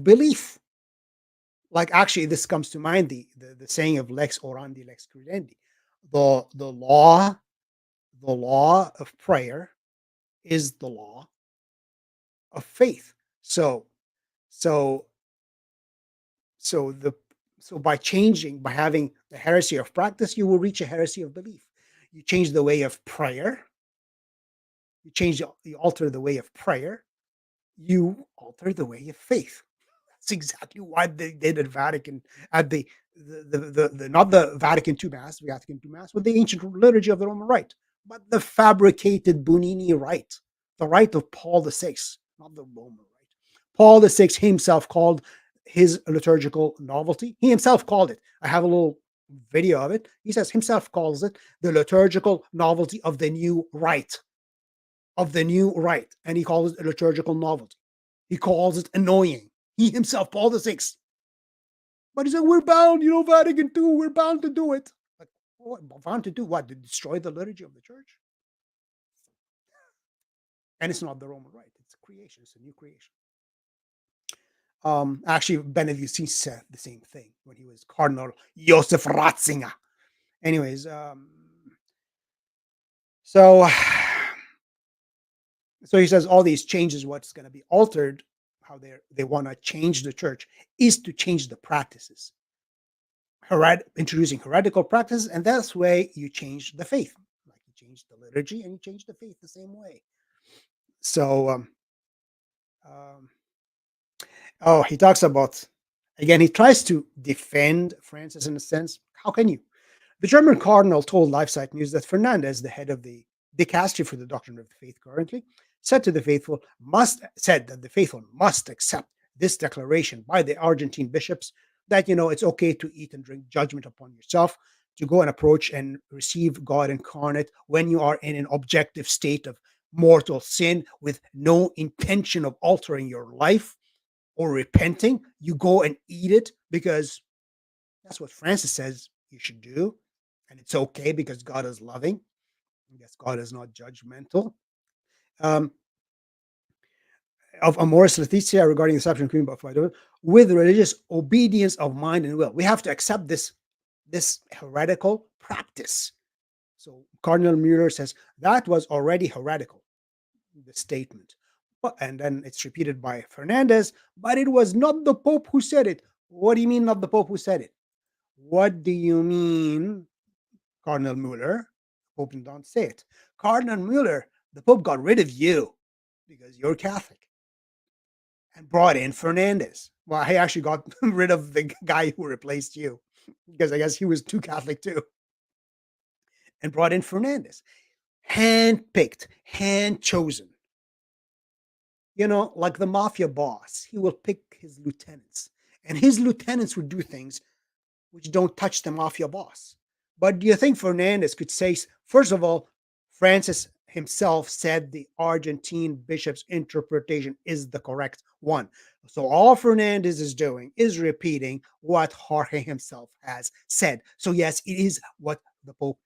belief. Like, actually, this comes to mind, the saying of lex orandi, lex credendi. The law of prayer is the law of faith. So by having the heresy of practice, you will reach a heresy of belief. You change the way of prayer. You alter the way of prayer. You alter the way of faith. That's exactly why they did at Vatican, at the not the Vatican II Mass, but the ancient liturgy of the Roman Rite, but the fabricated Bonini Rite, the Rite of Paul VI, not the Roman Rite. Paul VI himself called his liturgical novelty. He himself called it. I have a little video of it. He says himself calls it the liturgical novelty of the new rite. And he calls it a liturgical novelty. He calls it annoying. He himself, Paul VI, But he said, we're bound, Vatican II, we're bound to do it. Like, what, bound to do what? To destroy the liturgy of the church? And it's not the Roman Rite. It's a creation. It's a new creation. Actually, Benedict said the same thing when he was Cardinal Joseph Ratzinger. Anyways, so so he says all these changes, what's going to be altered, how they want to change the church, is to change the practices, introducing heretical practices, and that's the way you change the faith. Like you change the liturgy and you change the faith the same way. So, um, oh, he talks about, again, he tries to defend Francis in a sense. How can you? The German cardinal told LifeSite News that Fernandez, the head of the dicastery for the doctrine of the faith currently, said that the faithful must accept this declaration by the Argentine bishops that it's okay to eat and drink judgment upon yourself, to go and approach and receive God incarnate when you are in an objective state of mortal sin with no intention of altering your life or repenting. You go and eat it because that's what Francis says you should do. And it's okay because God is loving. I guess God is not judgmental. Um, of Amoris Laetitia regarding the subsequent cream of with religious obedience of mind and will. We have to accept this heretical practice. So Cardinal Muller says that was already heretical, the statement. And then it's repeated by Fernandez, but it was not the Pope who said it. What do you mean not the Pope who said it? What do you mean, Cardinal Muller? Pope don't say it. Cardinal Muller, the Pope got rid of you because you're Catholic and brought in Fernandez. Well, he actually got rid of the guy who replaced you because I guess he was too Catholic too, and brought in Fernandez. Hand-picked, hand-chosen. Like the mafia boss, he will pick his lieutenants, and his lieutenants would do things which don't touch the mafia boss. But do you think Fernandez could say, first of all, Francis himself said the Argentine bishop's interpretation is the correct one. So all Fernandez is doing is repeating what Jorge himself has said. So yes, it is what Pope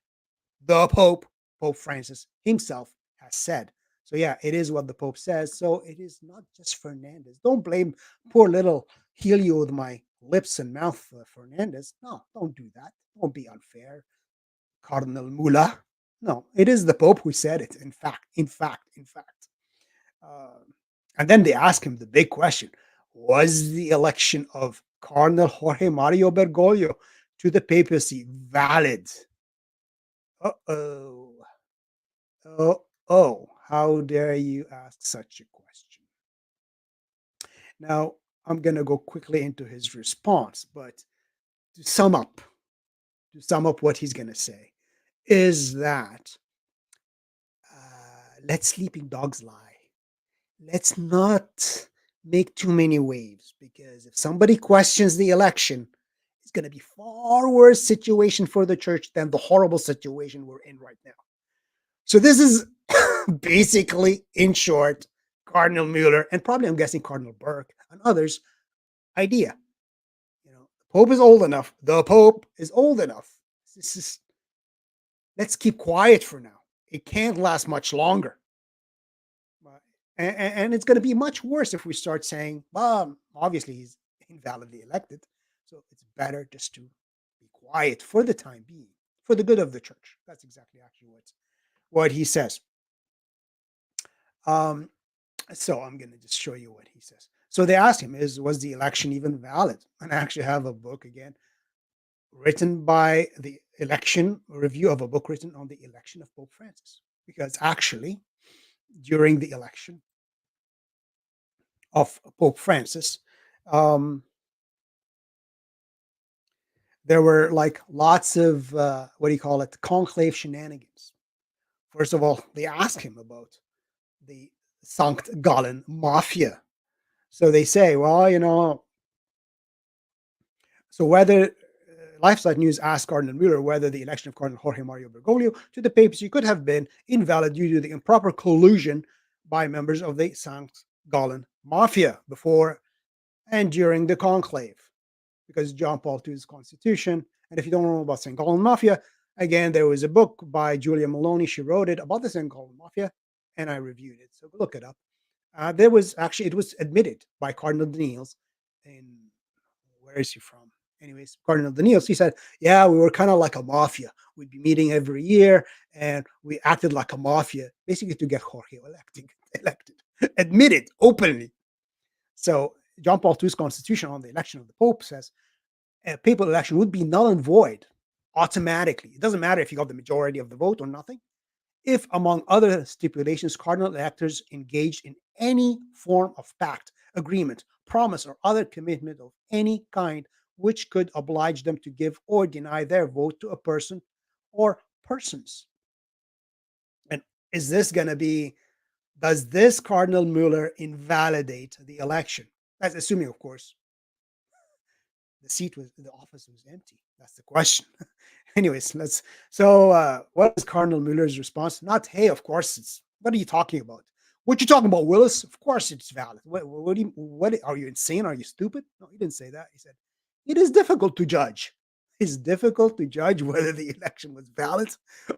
Francis himself has said. So yeah, it is what the Pope says. So it is not just Fernandez. Don't blame poor little Helio with my lips and mouth, Fernandez. No, don't do that. Don't be unfair, Cardinal Müller. No, it is the Pope who said it. In fact. And then they ask him the big question: was the election of Cardinal Jorge Mario Bergoglio to the papacy valid? Oh, how dare you ask such a question? Now, I'm going to go quickly into his response, but to sum up what he's going to say is that let sleeping dogs lie. Let's not make too many waves, because if somebody questions the election, it's going to be far worse situation for the church than the horrible situation we're in right now. So this is basically, in short, Cardinal Muller, and probably I'm guessing Cardinal Burke and others' idea. The Pope is old enough. The Pope is old enough. Let's keep quiet for now. It can't last much longer. And it's going to be much worse if we start saying, well, obviously he's invalidly elected. So it's better just to be quiet for the time being, for the good of the church. That's exactly actually what he says. So I'm going to just show you what he says. So they asked him, was the election even valid? And I actually have a book again written by the review of a book written on the election of Pope Francis. Because actually, during the election of Pope Francis, there were like lots of, conclave shenanigans. First of all, they asked him about the Sankt Gallen Mafia. So they say, well, so whether LifeSite News asked Cardinal Muller whether the election of Cardinal Jorge Mario Bergoglio to the papacy could have been invalid due to the improper collusion by members of the Sankt Gallen Mafia before and during the conclave. because John Paul II's constitution. And if you don't know about St. Gallen Mafia, again, there was a book by Julia Maloney. She wrote it about the St. Gallen Mafia, and I reviewed it. So look it up. There was actually, it was admitted by Cardinal Daniels in, where is he from? Anyways, Cardinal Daniels, he said, yeah, we were kind of like a mafia. We'd be meeting every year and we acted like a mafia, basically to get Jorge elected, admitted openly. So John Paul II's constitution on the election of the Pope says a papal election would be null and void automatically. It doesn't matter if you got the majority of the vote or nothing. If, among other stipulations, cardinal electors engaged in any form of pact, agreement, promise, or other commitment of any kind which could oblige them to give or deny their vote to a person or persons. And is this going to be, does this Cardinal Muller invalidate the election? That's assuming, of course, the office was empty. That's the question. Anyways, what is Cardinal Muller's response? Not, hey, of course it's, what are you talking about? What you talking about, Willis? Of course it's valid. What are you insane? Are you stupid? No, he didn't say that. He said, it is difficult to judge. It's difficult to judge whether the election was valid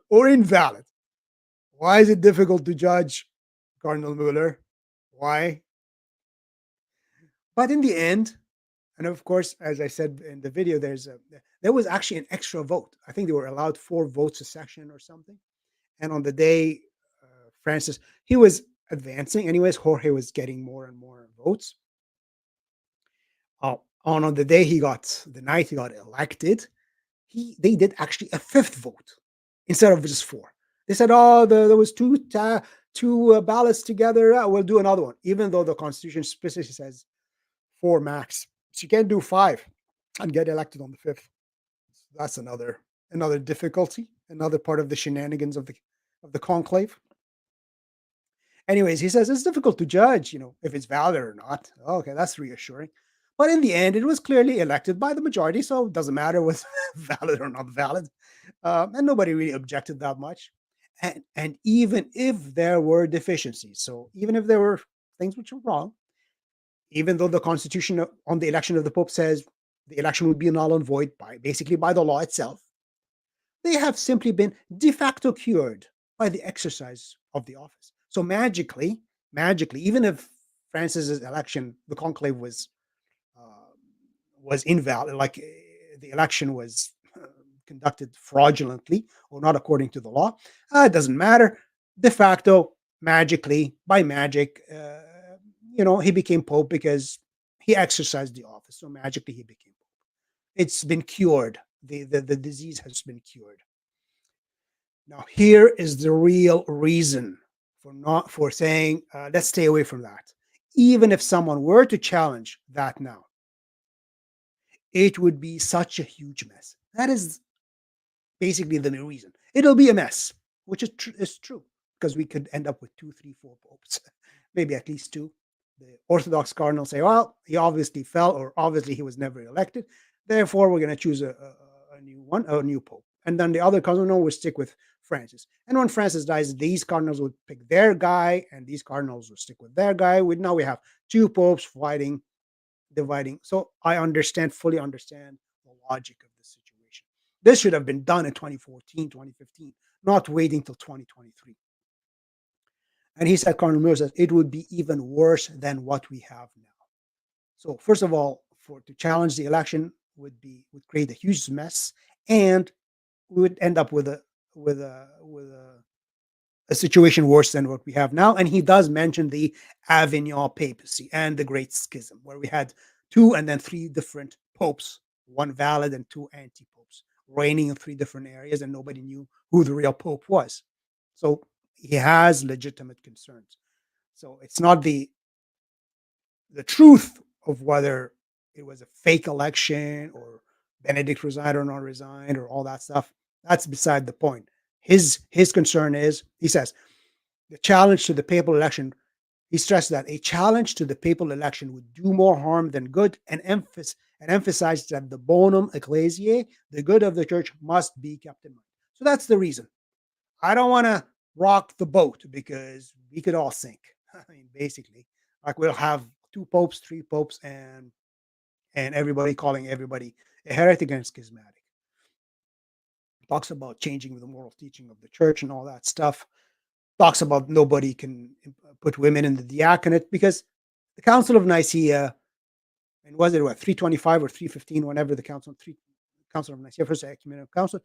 or invalid. Why is it difficult to judge, Cardinal Muller? Why? But in the end, and of course, as I said in the video, there was actually an extra vote. I think they were allowed 4 votes a session or something. And on the day, Francis, he was advancing. Anyways, Jorge was getting more and more votes. On the day the night he got elected, they did actually a 5th vote instead of just 4. They said, oh, there was two ballots together. We'll do another one, even though the Constitution specifically says 4 max. So you can't do 5 and get elected on the 5th. That's another difficulty, another part of the shenanigans of the conclave. Anyways, he says it's difficult to judge, if it's valid or not. Okay, that's reassuring. But in the end, it was clearly elected by the majority, so it doesn't matter what's valid or not valid. And nobody really objected that much. And even if there were deficiencies, so even if there were things which were wrong, even though the Constitution on the election of the Pope says the election would be null and void basically by the law itself, they have simply been de facto cured by the exercise of the office. So magically, even if Francis's election, the conclave was invalid, like the election was conducted fraudulently or not according to the law, it doesn't matter. De facto, magically, by magic, he became Pope because he exercised the office. So magically he became Pope. It's been cured. The disease has been cured. Now, here is the real reason for saying, let's stay away from that. Even if someone were to challenge that now, it would be such a huge mess. That is basically the reason. It'll be a mess, which is true, because we could end up with 2, 3, 4 popes, maybe at least 2. The Orthodox cardinals say, well, he obviously fell, or obviously he was never elected. Therefore, we're going to choose a new pope. And then the other cardinals, no, we'll stick with Francis. And when Francis dies, these cardinals would pick their guy, and these cardinals would stick with their guy. Now we have 2 popes dividing. So I fully understand the logic of the situation. This should have been done in 2014, 2015, not waiting till 2023. And he said, Cardinal Müller says, it would be even worse than what we have now. So first of all, to challenge the election would create a huge mess, and we would end up with a situation worse than what we have now. And he does mention the Avignon papacy and the Great Schism, where we had 2 and then 3 different popes, 1 valid and 2 anti-popes, reigning in 3 different areas, and nobody knew who the real pope was. So he has legitimate concerns. So it's not the truth of whether it was a fake election or Benedict resigned or not resigned or all that stuff. That's beside the point. His concern is, he says, the challenge to the papal election, he stressed that a challenge to the papal election would do more harm than good, and emphasized that the bonum ecclesiae, the good of the church, must be kept in mind. So that's the reason. I don't want to rock the boat because we could all sink. I mean, basically, like we'll have 2 popes, 3 popes, and and everybody calling everybody a heretic and schismatic. Talks about changing the moral teaching of the church and all that stuff. Talks about nobody can put women in the diaconate because the Council of Nicaea, and was it what 325 or 315, whenever the Council of Nicaea, First Ecumenical Council.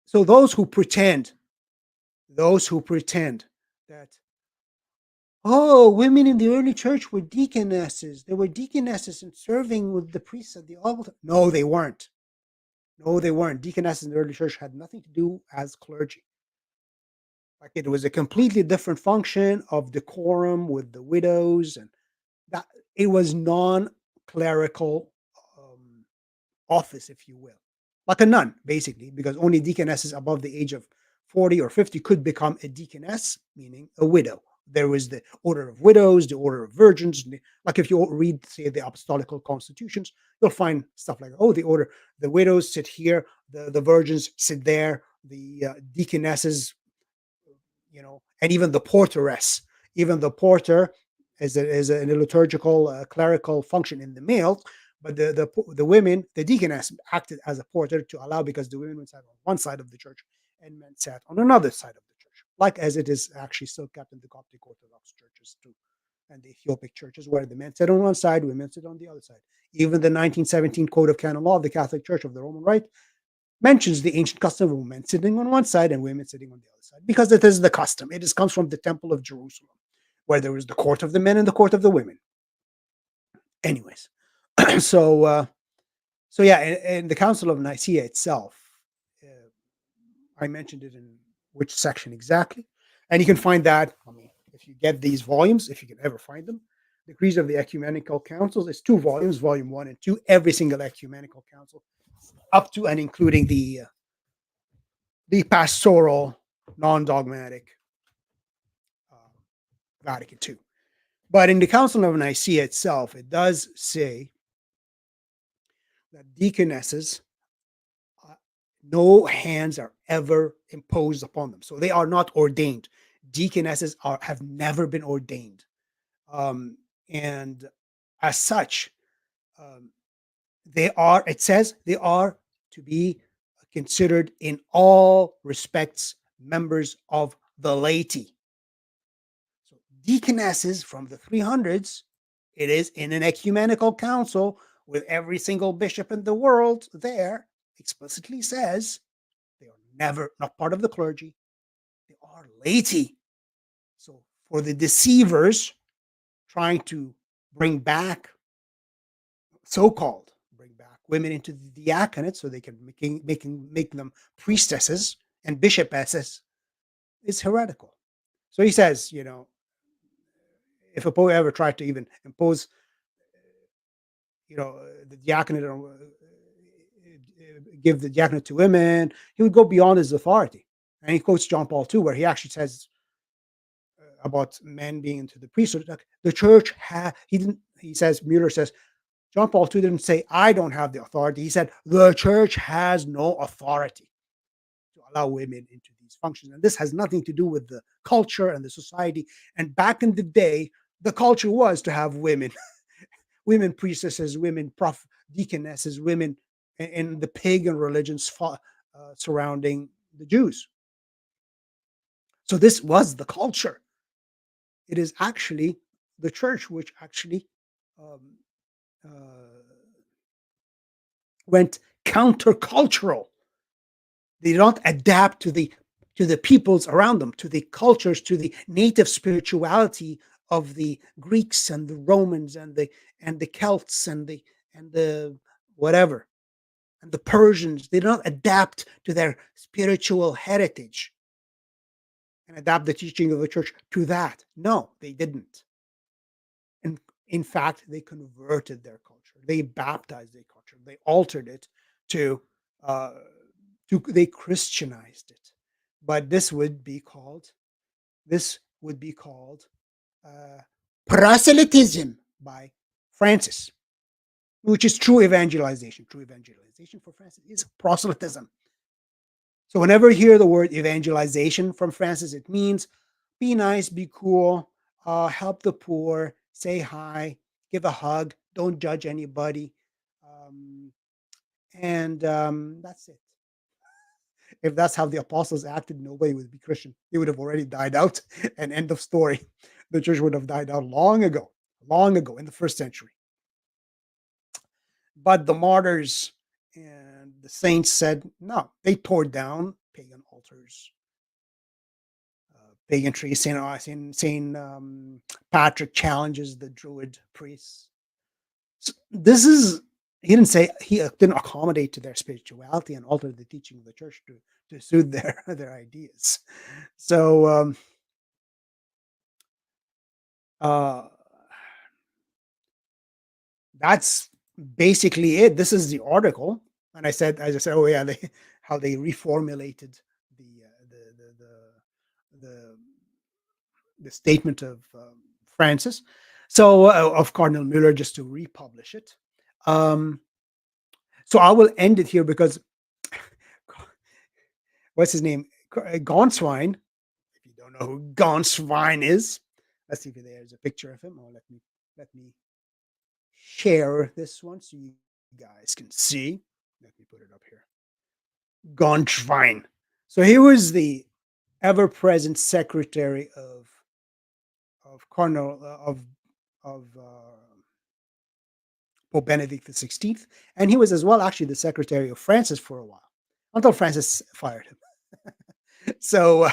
So those who pretend that, oh, women in the early church were deaconesses. They were deaconesses and serving with the priests at the altar. No, they weren't. No, they weren't. Deaconesses in the early church had nothing to do as clergy. Like it was a completely different function of decorum with the widows, and that it was non-clerical office, if you will, like a nun, basically, because only deaconesses above the age of 40 or 50 could become a deaconess, meaning a widow. There was the order of widows, the order of virgins. Like if you read, say, the apostolical constitutions, you'll find stuff like, oh, the widows sit here, the virgins sit there, the deaconesses, and even the porteress, even the porter is a liturgical clerical function in the male, but the women, the deaconess, acted as a porter to allow, because the women sat on one side of the church and men sat on another side of the church, like as it is actually still kept in the Coptic Orthodox churches too, and the Ethiopic churches, where the men sit on one side, women sit on the other side. Even the 1917 Code of Canon Law of the Catholic Church of the Roman Rite mentions the ancient custom of men sitting on one side and women sitting on the other side, because it is the custom. Comes from the Temple of Jerusalem, where there was the court of the men and the court of the women. Anyways, so yeah, and the Council of Nicaea itself, uh, I mentioned it in which section exactly, and you can find that. I mean, if you get these volumes, if you can ever find them, Decrees of the Ecumenical Councils. It's 2 volumes, volume 1 and 2. Every single ecumenical council, up to and including the pastoral, non-dogmatic Vatican II. But in the Council of Nicaea itself, it does say that deaconesses, no hands are ever imposed upon them. So they are not ordained. Deaconesses have never been ordained. And as such, it says they are to be considered in all respects members of the laity. So deaconesses from the 300s, it is in an ecumenical council with every single bishop in the world there, explicitly says they are never not part of the clergy. They are laity. So for the deceivers trying to bring back, so-called bring back women into the diaconate so they can make them priestesses and bishopesses, is heretical. So he says, if a pope ever tried to even impose, the diaconate, or give the diaconate to women, he would go beyond his authority. And he quotes John Paul II, where he actually says about men being into the priesthood, like the church he didn't. He says, Muller says, John Paul II didn't say, I don't have the authority. He said, the church has no authority to allow women into these functions. And this has nothing to do with the culture and the society. And back in the day, the culture was to have women, women priestesses, women deaconesses, women in the pagan religions surrounding the Jews. So this was the culture. It is actually the church which actually went countercultural. They don't adapt to the peoples around them, to the cultures, to the native spirituality of the Greeks and the Romans and the Celts and the whatever, and the Persians. They don't adapt to their spiritual heritage and adapt the teaching of the church to that. No, they didn't. And in fact, they converted their culture. They baptized their culture. They altered it they Christianized it. But this would be called proselytism by Francis, which is true evangelization. True evangelization for Francis is proselytism. So whenever you hear the word evangelization from Francis, it means be nice, be cool, help the poor, say hi, give a hug, don't judge anybody, That's it. If that's how the apostles acted, nobody would be Christian. They would have already died out, and end of story. The church would have died out long ago in the first century. But the martyrs and the saints said no. They tore down pagan altars, pagan trees. Saint Patrick challenges the Druid priests. So this is, he didn't say, he didn't accommodate to their spirituality and alter the teaching of the church to suit their ideas. So uh, that's basically it. This is the article, and as I said, oh yeah, how they reformulated the the the statement of Francis. So of Cardinal Müller, just to republish it. Um, so I will end it here because what's his name? Gonswein. If you don't know who Gonswein is, let's see if there's a picture of him. Or let me share this one so you guys can see. Let me put it up here. Gonswein. So he was the ever-present secretary of Cardinal of Pope Benedict XVI, and he was as well actually the secretary of Francis for a while, until Francis fired him. So,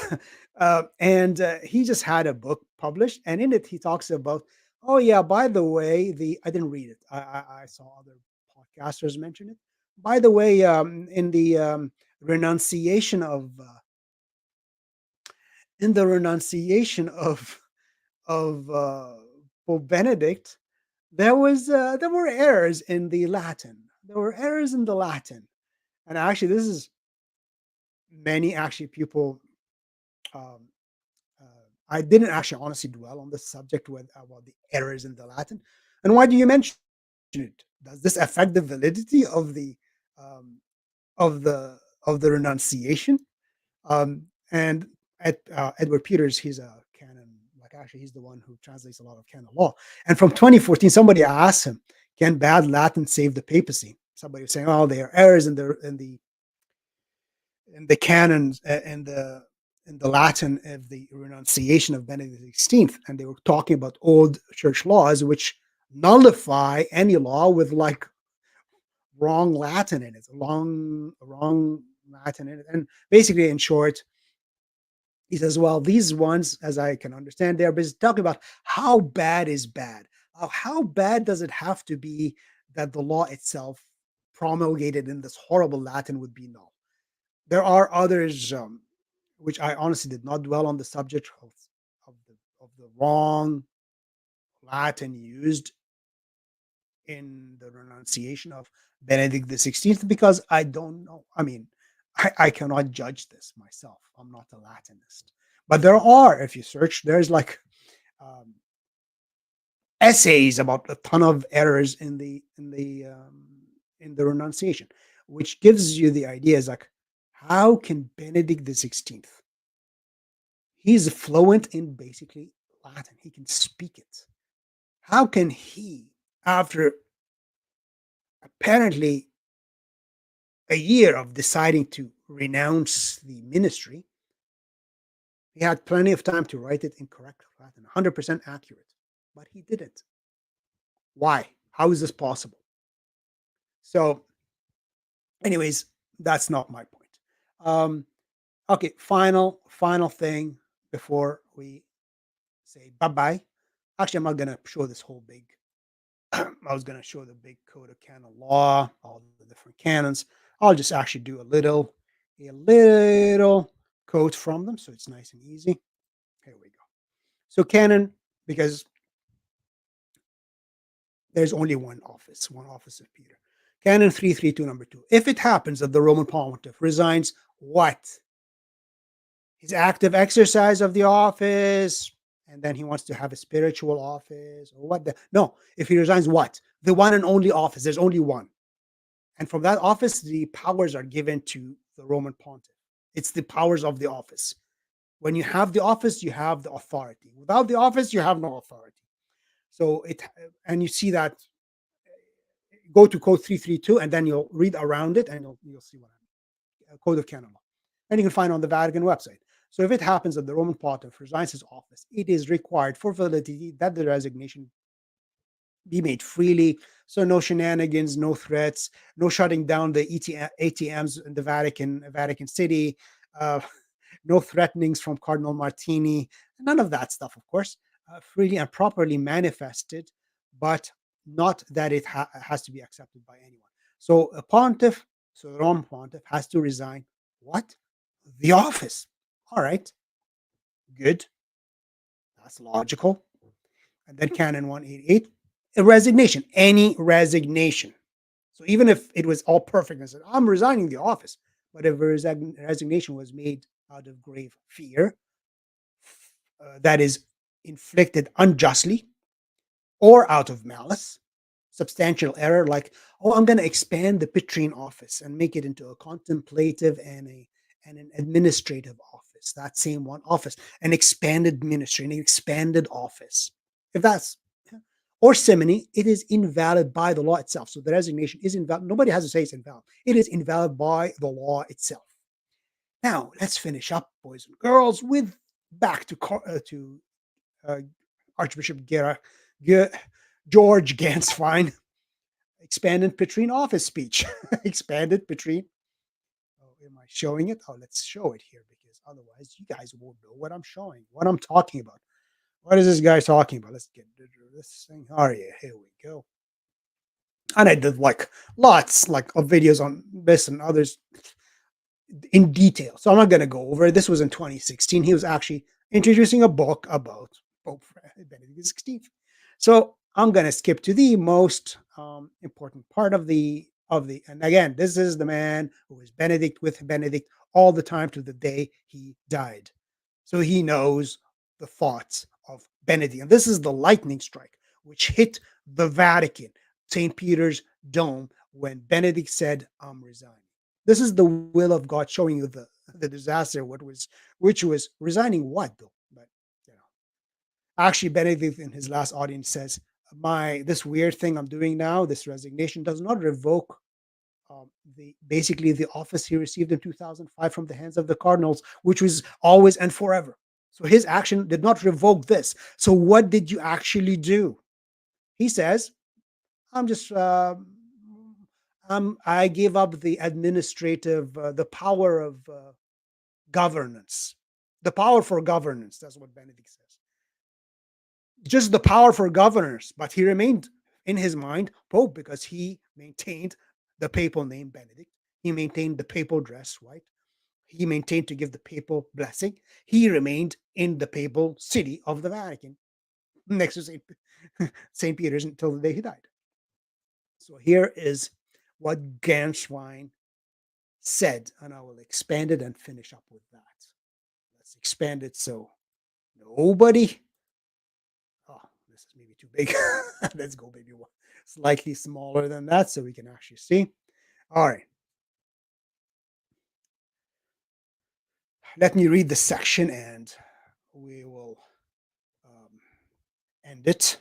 and he just had a book published, and in it he talks about, oh yeah, by the way, I didn't read it. I saw other podcasters mention it. By the way, in the renunciation of Pope Benedict, there were errors in the Latin. There were errors in the Latin, and actually, this is many actually people. Um, I didn't actually honestly dwell on the subject about the errors in the Latin. And why do you mention it? Does this affect the validity um, of the renunciation? And Edward Peters, he's a canon, like actually he's the one who translates a lot of canon law. And from 2014, somebody asked him, "Can bad Latin save the papacy?" Somebody was saying, "Oh, there are errors in the canons in the Latin of the renunciation of Benedict XVI," and they were talking about old church laws which nullify any law with like wrong Latin in it, wrong Latin in it, and basically, in short, he says, "Well, these ones, as I can understand, they're busy talking about how bad is bad. How bad does it have to be that the law itself promulgated in this horrible Latin would be null?" There are others, which I honestly did not dwell on the subject of the wrong Latin used in the renunciation of Benedict the 16th, because I don't know. I mean, I cannot judge this myself. I'm not a Latinist. But there are, if you search, there's like um, essays about a ton of errors in the renunciation, which gives you the idea is like, how can Benedict the 16th? He's fluent in basically Latin. He can speak it. How can he, after apparently a year of deciding to renounce the ministry, he had plenty of time to write it in correct Latin, 100% accurate, but he didn't. Why? How is this possible? So, anyways, that's not my point. Okay, final thing before we say bye bye. Actually, I'm not gonna show this whole big. I was gonna show the big code of canon law, all the different canons. I'll just actually do a little quote from them, so it's nice and easy. Here we go. So canon, because there's only one office of Peter. Canon 332, number 2. If it happens that the Roman pontiff resigns what? His active exercise of the office, and then he wants to have a spiritual office, or what? No, if he resigns what? The one and only office. There's only one. And from that office, the powers are given to the Roman pontiff. It's the powers of the office. When you have the office, you have the authority. Without the office, you have no authority. So and you see that go to code 332 and then you'll read around it and you'll see what I mean. Code of canon law. And you can find on the Vatican website. So if it happens that the Roman pontiff resigns his office, it is required for validity that the resignation be made freely. So no shenanigans, no threats, no shutting down the ATMs in the Vatican City, uh, no threatenings from Cardinal Martini, none of that stuff, of course, freely and properly manifested, but not that it has to be accepted by anyone. So a pontiff, so the Roman pontiff has to resign what? The office. All right, good. That's logical. And then Canon 188, a resignation, any resignation. So even if it was all perfect and said, I'm resigning the office, but if a resignation was made out of grave fear, that is inflicted unjustly or out of malice, substantial error, like, oh, I'm going to expand the Petrine office and make it into a contemplative and an administrative office. That same one office, an expanded ministry, an expanded office. If that's or simony, it is invalid by the law itself. So the resignation is invalid. Nobody has to say it's invalid. It is invalid by the law itself. Now let's finish up, boys and girls, with back to Archbishop George Ganswein, expanded Petrine office speech. Expanded Petrine. Oh, am I showing it? Oh, let's show it here because otherwise you guys won't know what I'm showing, what I'm talking about. What is this guy talking about? Let's get this thing. Oh yeah, here we go. And I did like lots like of videos on this and others in detail. So I'm not going to go over it. This was in 2016. He was actually introducing a book about Pope Benedict XVI. So I'm going to skip to the most important part of the. And again, this is the man who was Benedict with Benedict all the time to the day he died. So he knows the thoughts of Benedict. And this is the lightning strike which hit the Vatican, St. Peter's Dome, when Benedict said, I'm resigning. This is the will of God showing you the disaster, which was resigning what though? But you know, actually Benedict in his last audience says, this weird thing I'm doing now, this resignation does not revoke basically the office he received in 2005 from the hands of the cardinals, which was always and forever. So his action did not revoke this. So what did you actually do? He says, I'm just I gave up the administrative, the power of governance, the power for governance. That's what Benedict says. Just the power for governors, but he remained in his mind Pope because he maintained the papal name Benedict. He maintained the papal dress, right? He maintained to give the papal blessing. He remained in the papal city of the Vatican, next to St. Peter's until the day he died. So here is what Ganswein said, and I will expand it and finish up with that. Let's expand it so nobody. Oh, this is maybe too big. Let's go maybe slightly smaller than that so we can actually see. All right. Let me read the section and we will end it.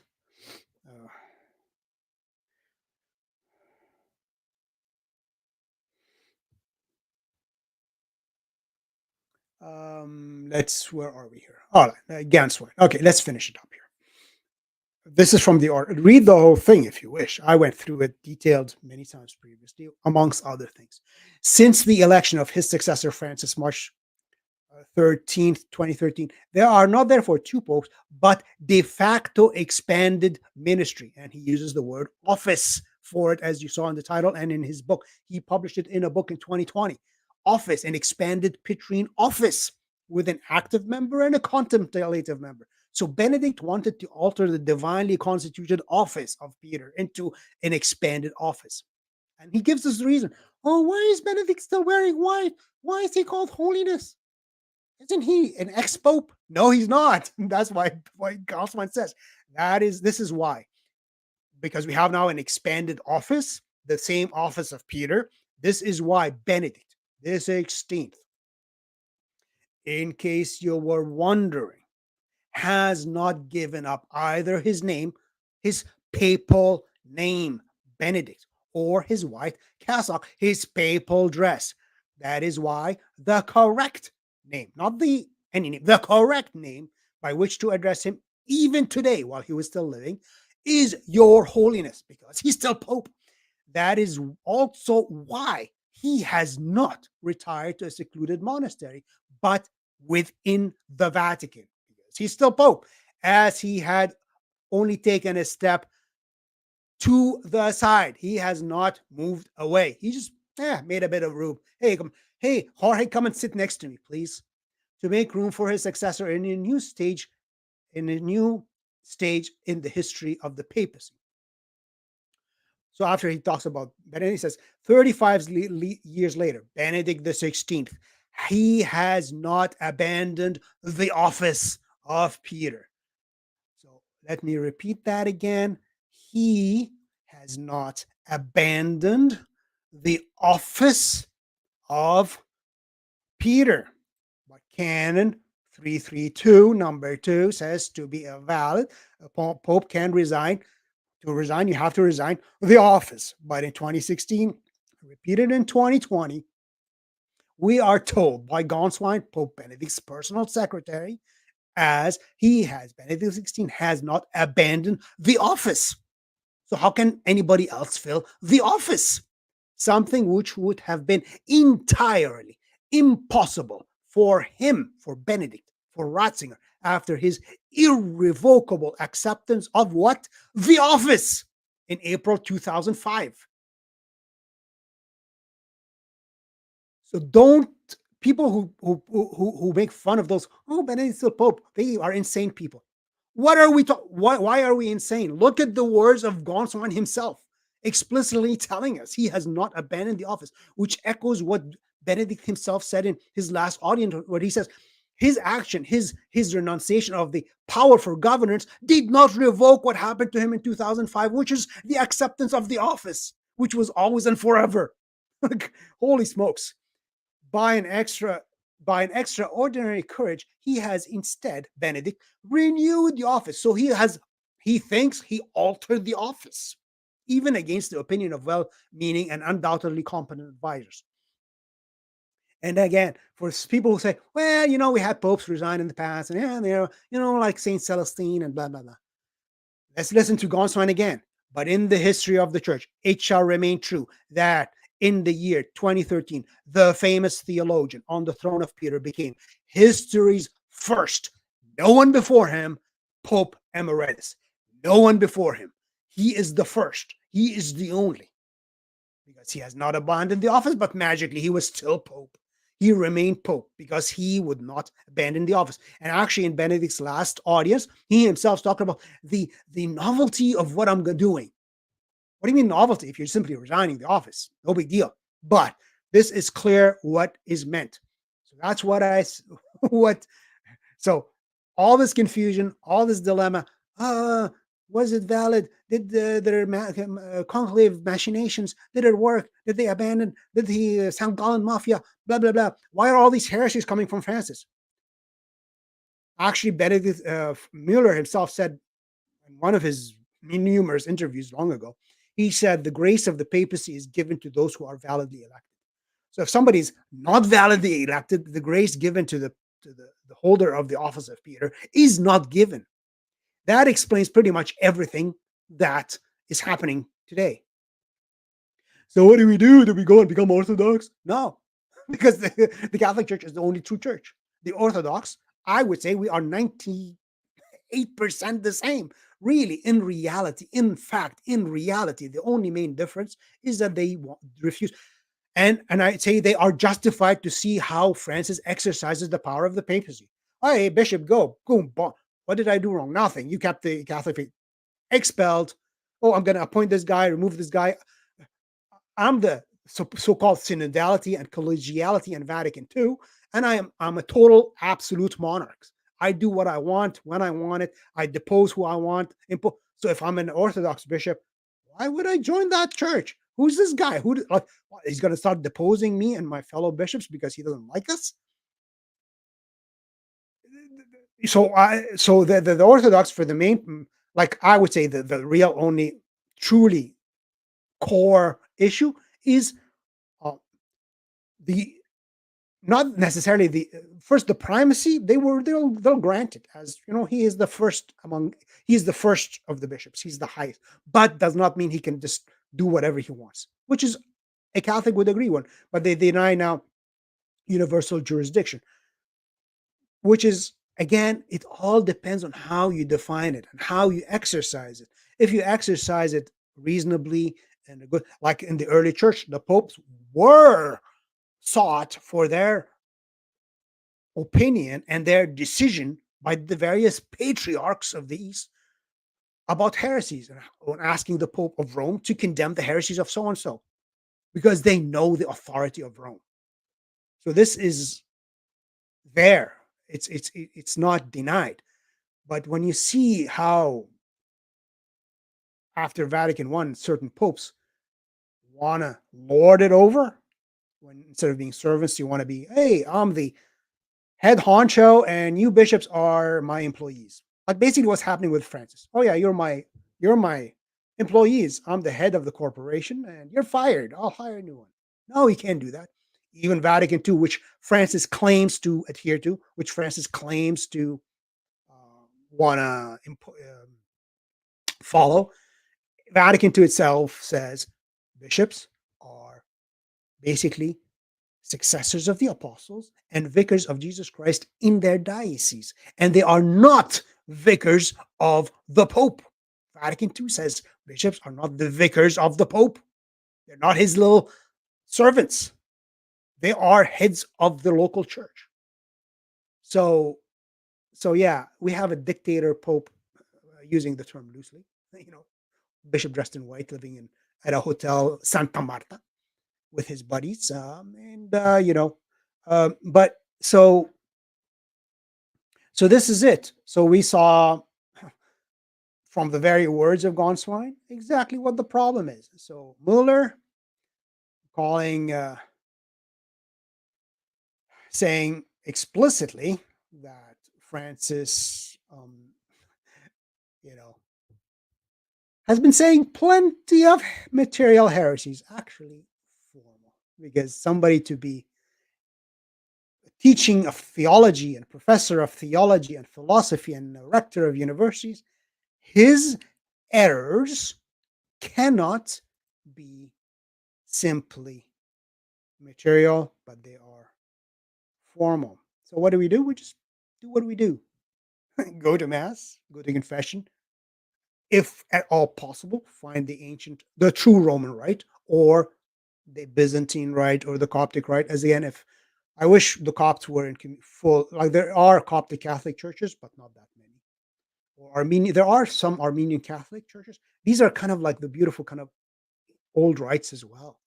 Where are we here? All right, Ganswein. Okay, let's finish it up here. This is from the order. Read the whole thing if you wish. I went through it detailed many times previously, amongst other things. Since the election of his successor, Francis, March 13th, 2013, there are not therefore two popes, but de facto expanded ministry. And he uses the word office for it, as you saw in the title and in his book. He published it in a book in 2020. Office, an expanded Petrine office with an active member and a contemplative member. So Benedict wanted to alter the divinely constituted office of Peter into an expanded office. And he gives us the reason. Oh, why is Benedict still wearing white? Why is he called holiness? Isn't he an ex-pope? No, he's not. That's why Ganswein says this is why. Because we have now an expanded office, the same office of Peter. This is why Benedict, the 16th, in case you were wondering, has not given up either his name, his papal name, Benedict, or his white cassock, his papal dress. That is why the correct name, not the any name, the correct name by which to address him, even today while he was still living, is Your Holiness, because he's still Pope. That is also why he has not retired to a secluded monastery, but within the Vatican, because he's still Pope, as he had only taken a step to the side. He has not moved away. He just made a bit of room. Hey, Jorge, come and sit next to me, please, to make room for his successor in a new stage, in the history of the papacy. So after he talks about Benedict, he says 35 years later, Benedict the 16th, he has not abandoned the office of Peter. So let me repeat that again. He has not abandoned the office of Peter. But Canon 332, number 2, says to be a valid, a Pope can resign. To resign, you have to resign the office. But in 2016, repeated in 2020, we are told by Gonswine, Pope Benedict's personal secretary, as Benedict XVI has not abandoned the office. So how can anybody else fill the office? Something which would have been entirely impossible for him, for Benedict, for Ratzinger, after his irrevocable acceptance of what? The office in April 2005. So don't people who make fun of those, oh, Benedict's still Pope, they are insane people. What are we why are we insane? Look at the words of Gonson himself, explicitly telling us he has not abandoned the office, which echoes what Benedict himself said in his last audience, where he says his action, his renunciation of the power for governance did not revoke what happened to him in 2005, which is the acceptance of the office, which was always and forever. Holy smokes. By an extraordinary courage, he has instead, Benedict, renewed the office. So he thinks he altered the office, even against the opinion of well-meaning and undoubtedly competent advisors. And again, for people who say, well, we had popes resign in the past, and they're, like Saint Celestine and blah, blah, blah. Let's listen to Gonson again. But in the history of the church, it shall remain true that in the year 2013, the famous theologian on the throne of Peter became history's first, no one before him, Pope Emeritus. No one before him. He is the first. He is the only. Because he has not abandoned the office, but magically he was still Pope. He remained Pope because he would not abandon the office. And actually, in Benedict's last audience, he himself talked about the novelty of what I'm doing. What do you mean novelty? If you're simply resigning the office, no big deal. But this is clear what is meant. So that's so all this confusion, all this dilemma, was it valid? Did their conclave machinations, did it work? Did they abandon? Did the St. Gallen Mafia, blah, blah, blah. Why are all these heresies coming from Francis? Actually, Benedict Muller himself said in one of his numerous interviews long ago, he said the grace of the papacy is given to those who are validly elected. So if somebody's not validly elected, the grace given to the holder of the office of Peter is not given. That explains pretty much everything that is happening today. So what do we do? Do we go and become Orthodox? No, because the Catholic Church is the only true church. The Orthodox, I would say we are 98% the same. Really, in reality, the only main difference is that they refuse. And I'd say they are justified to see how Francis exercises the power of the papacy. Hey, Bishop, go. Boom, boom. What did I do wrong? Nothing. You kept the Catholic faith. Expelled. Oh, I'm going to appoint this guy, remove this guy. I'm the so-called synodality and collegiality in Vatican II, and I'm a total absolute monarch. I do what I want when I want it. I depose who I want. So if I'm an Orthodox bishop, why would I join that church? Who's this guy? He's going to start deposing me and my fellow bishops because he doesn't like us? So the Orthodox, for the main, like I would say, the real only truly core issue is uh, the not necessarily the first the primacy. They'll grant it, as you know, he is the first of the bishops, he's the highest, but does not mean he can just do whatever he wants, which is a Catholic would agree one. But they deny now universal jurisdiction, which is, again, it all depends on how you define it and how you exercise it. If you exercise it reasonably and good, like in the early church, the popes were sought for their opinion and their decision by the various patriarchs of the East about heresies, and asking the Pope of Rome to condemn the heresies of so and so, because they know the authority of Rome. So this is there. It's not denied. But when you see how after Vatican I, certain popes want to lord it over, when instead of being servants, you want to be, hey, I'm the head honcho and you bishops are my employees. Like basically what's happening with Francis. Oh yeah, you're my employees. I'm the head of the corporation and you're fired. I'll hire a new one. No, he can't do that. Even Vatican II, which Francis claims to adhere to, which Francis claims to want to follow, Vatican II itself says bishops are basically successors of the apostles and vicars of Jesus Christ in their diocese, and they are not vicars of the Pope. Vatican II says bishops are not the vicars of the Pope. They're not his little servants. They are heads of the local church. So, so yeah, we have a dictator Pope, using the term loosely. You know, bishop dressed in white, living in at a hotel Santa Marta with his buddies, and but so this is it. So we saw from the very words of Gonswine exactly what the problem is. So Muller calling, saying explicitly that Francis, you know, has been saying plenty of material heresies, actually formal, because somebody to be teaching of theology and professor of theology and philosophy and rector of universities, his errors cannot be simply material, but they are formal. So what do? We just do what we do. Go to mass, go to confession, if at all possible, find the true Roman rite, or the Byzantine rite, or the Coptic rite. As again, if I wish the Copts were in full, like there are Coptic Catholic churches, but not that many. Or Armenian, there are some Armenian Catholic churches. These are kind of like the beautiful kind of old rites as well.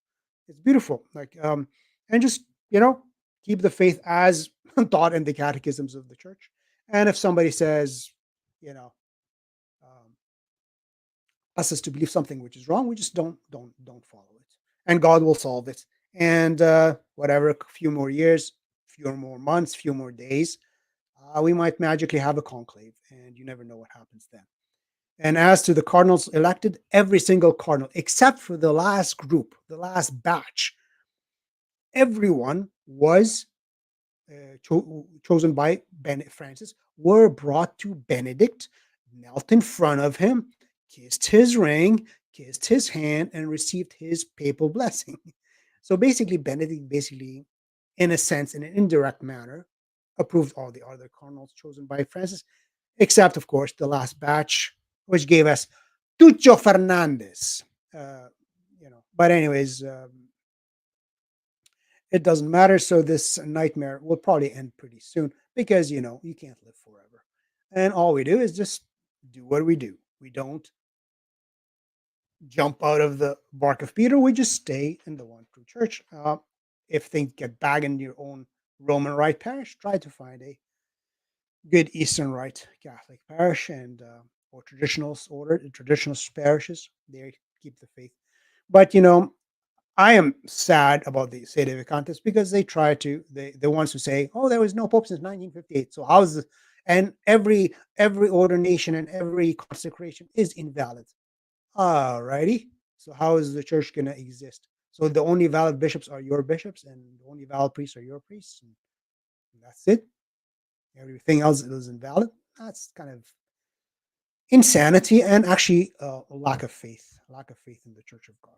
It's beautiful, like and just keep the faith as taught in the catechisms of the church. And if somebody says, you know, um, us to believe something which is wrong, we just don't follow it, and God will solve it. And whatever, a few more years, few more months, few more days, we might magically have a conclave, and you never know what happens then. And as to the cardinals elected, every single cardinal, except for the last group, the last batch, everyone was chosen by Francis, were brought to Benedict, knelt in front of him, kissed his ring, kissed his hand, and received his papal blessing. So basically, Benedict, in a sense, in an indirect manner, approved all the other cardinals chosen by Francis, except, of course, the last batch, which gave us Tuccio Fernandez. But anyways, it doesn't matter. So this nightmare will probably end pretty soon, because you can't live forever, and all we do is just do what we do. We don't jump out of the bark of Peter. We just stay in the one true church. If things get bad in your own Roman Rite parish, try to find a good Eastern Rite Catholic parish, and or traditionalist parishes. They keep the faith. But I am sad about the Sede Vacantes, because they try to the ones who say, "Oh, there was no pope since 1958." So how's the and every ordination and every consecration is invalid. Alrighty. So how is the church going to exist? So the only valid bishops are your bishops, and the only valid priests are your priests, and that's it. Everything else is invalid. That's kind of insanity, and actually a lack of faith in the Church of God,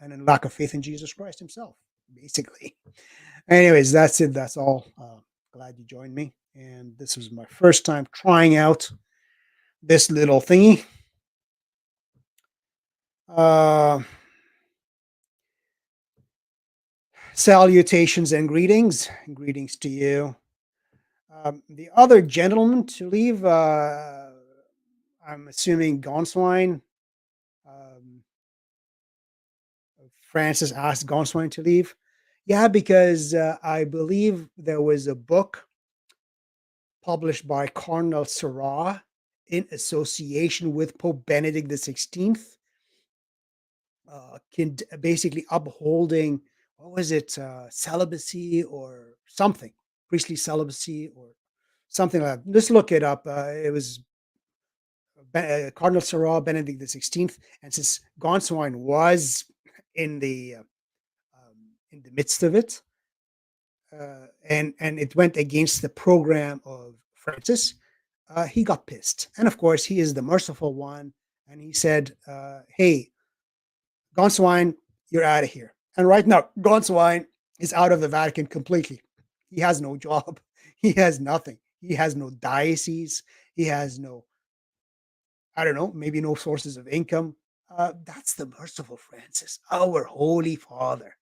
and a lack of faith in Jesus Christ Himself, basically. Anyways, that's it. That's all. Glad you joined me, and this was my first time trying out this little thingy. Uh, Salutations and greetings. Greetings to you. The other gentleman to leave, I'm assuming Gonswine. Um, Francis asked Gonswine to leave. Yeah, because I believe there was a book published by Cardinal Gerhard in association with Pope Benedict XVI, basically upholding, what was it, celibacy or something, priestly celibacy or something like that. Just look it up. It was Cardinal Gerhard, Benedict XVI, and since Gonswine was in the in the midst of it, and it went against the program of Francis, he got pissed. And of course, he is the merciful one, and he said, "Hey, Gonswine, you're out of here." And right now, Gonswine is out of the Vatican completely. He has no job. He has nothing. He has no diocese. He has no, I don't know, maybe no sources of income. That's the merciful Francis, our Holy Father.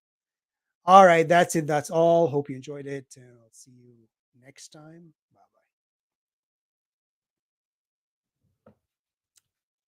All right, that's it. That's all. Hope you enjoyed it. And I'll see you next time.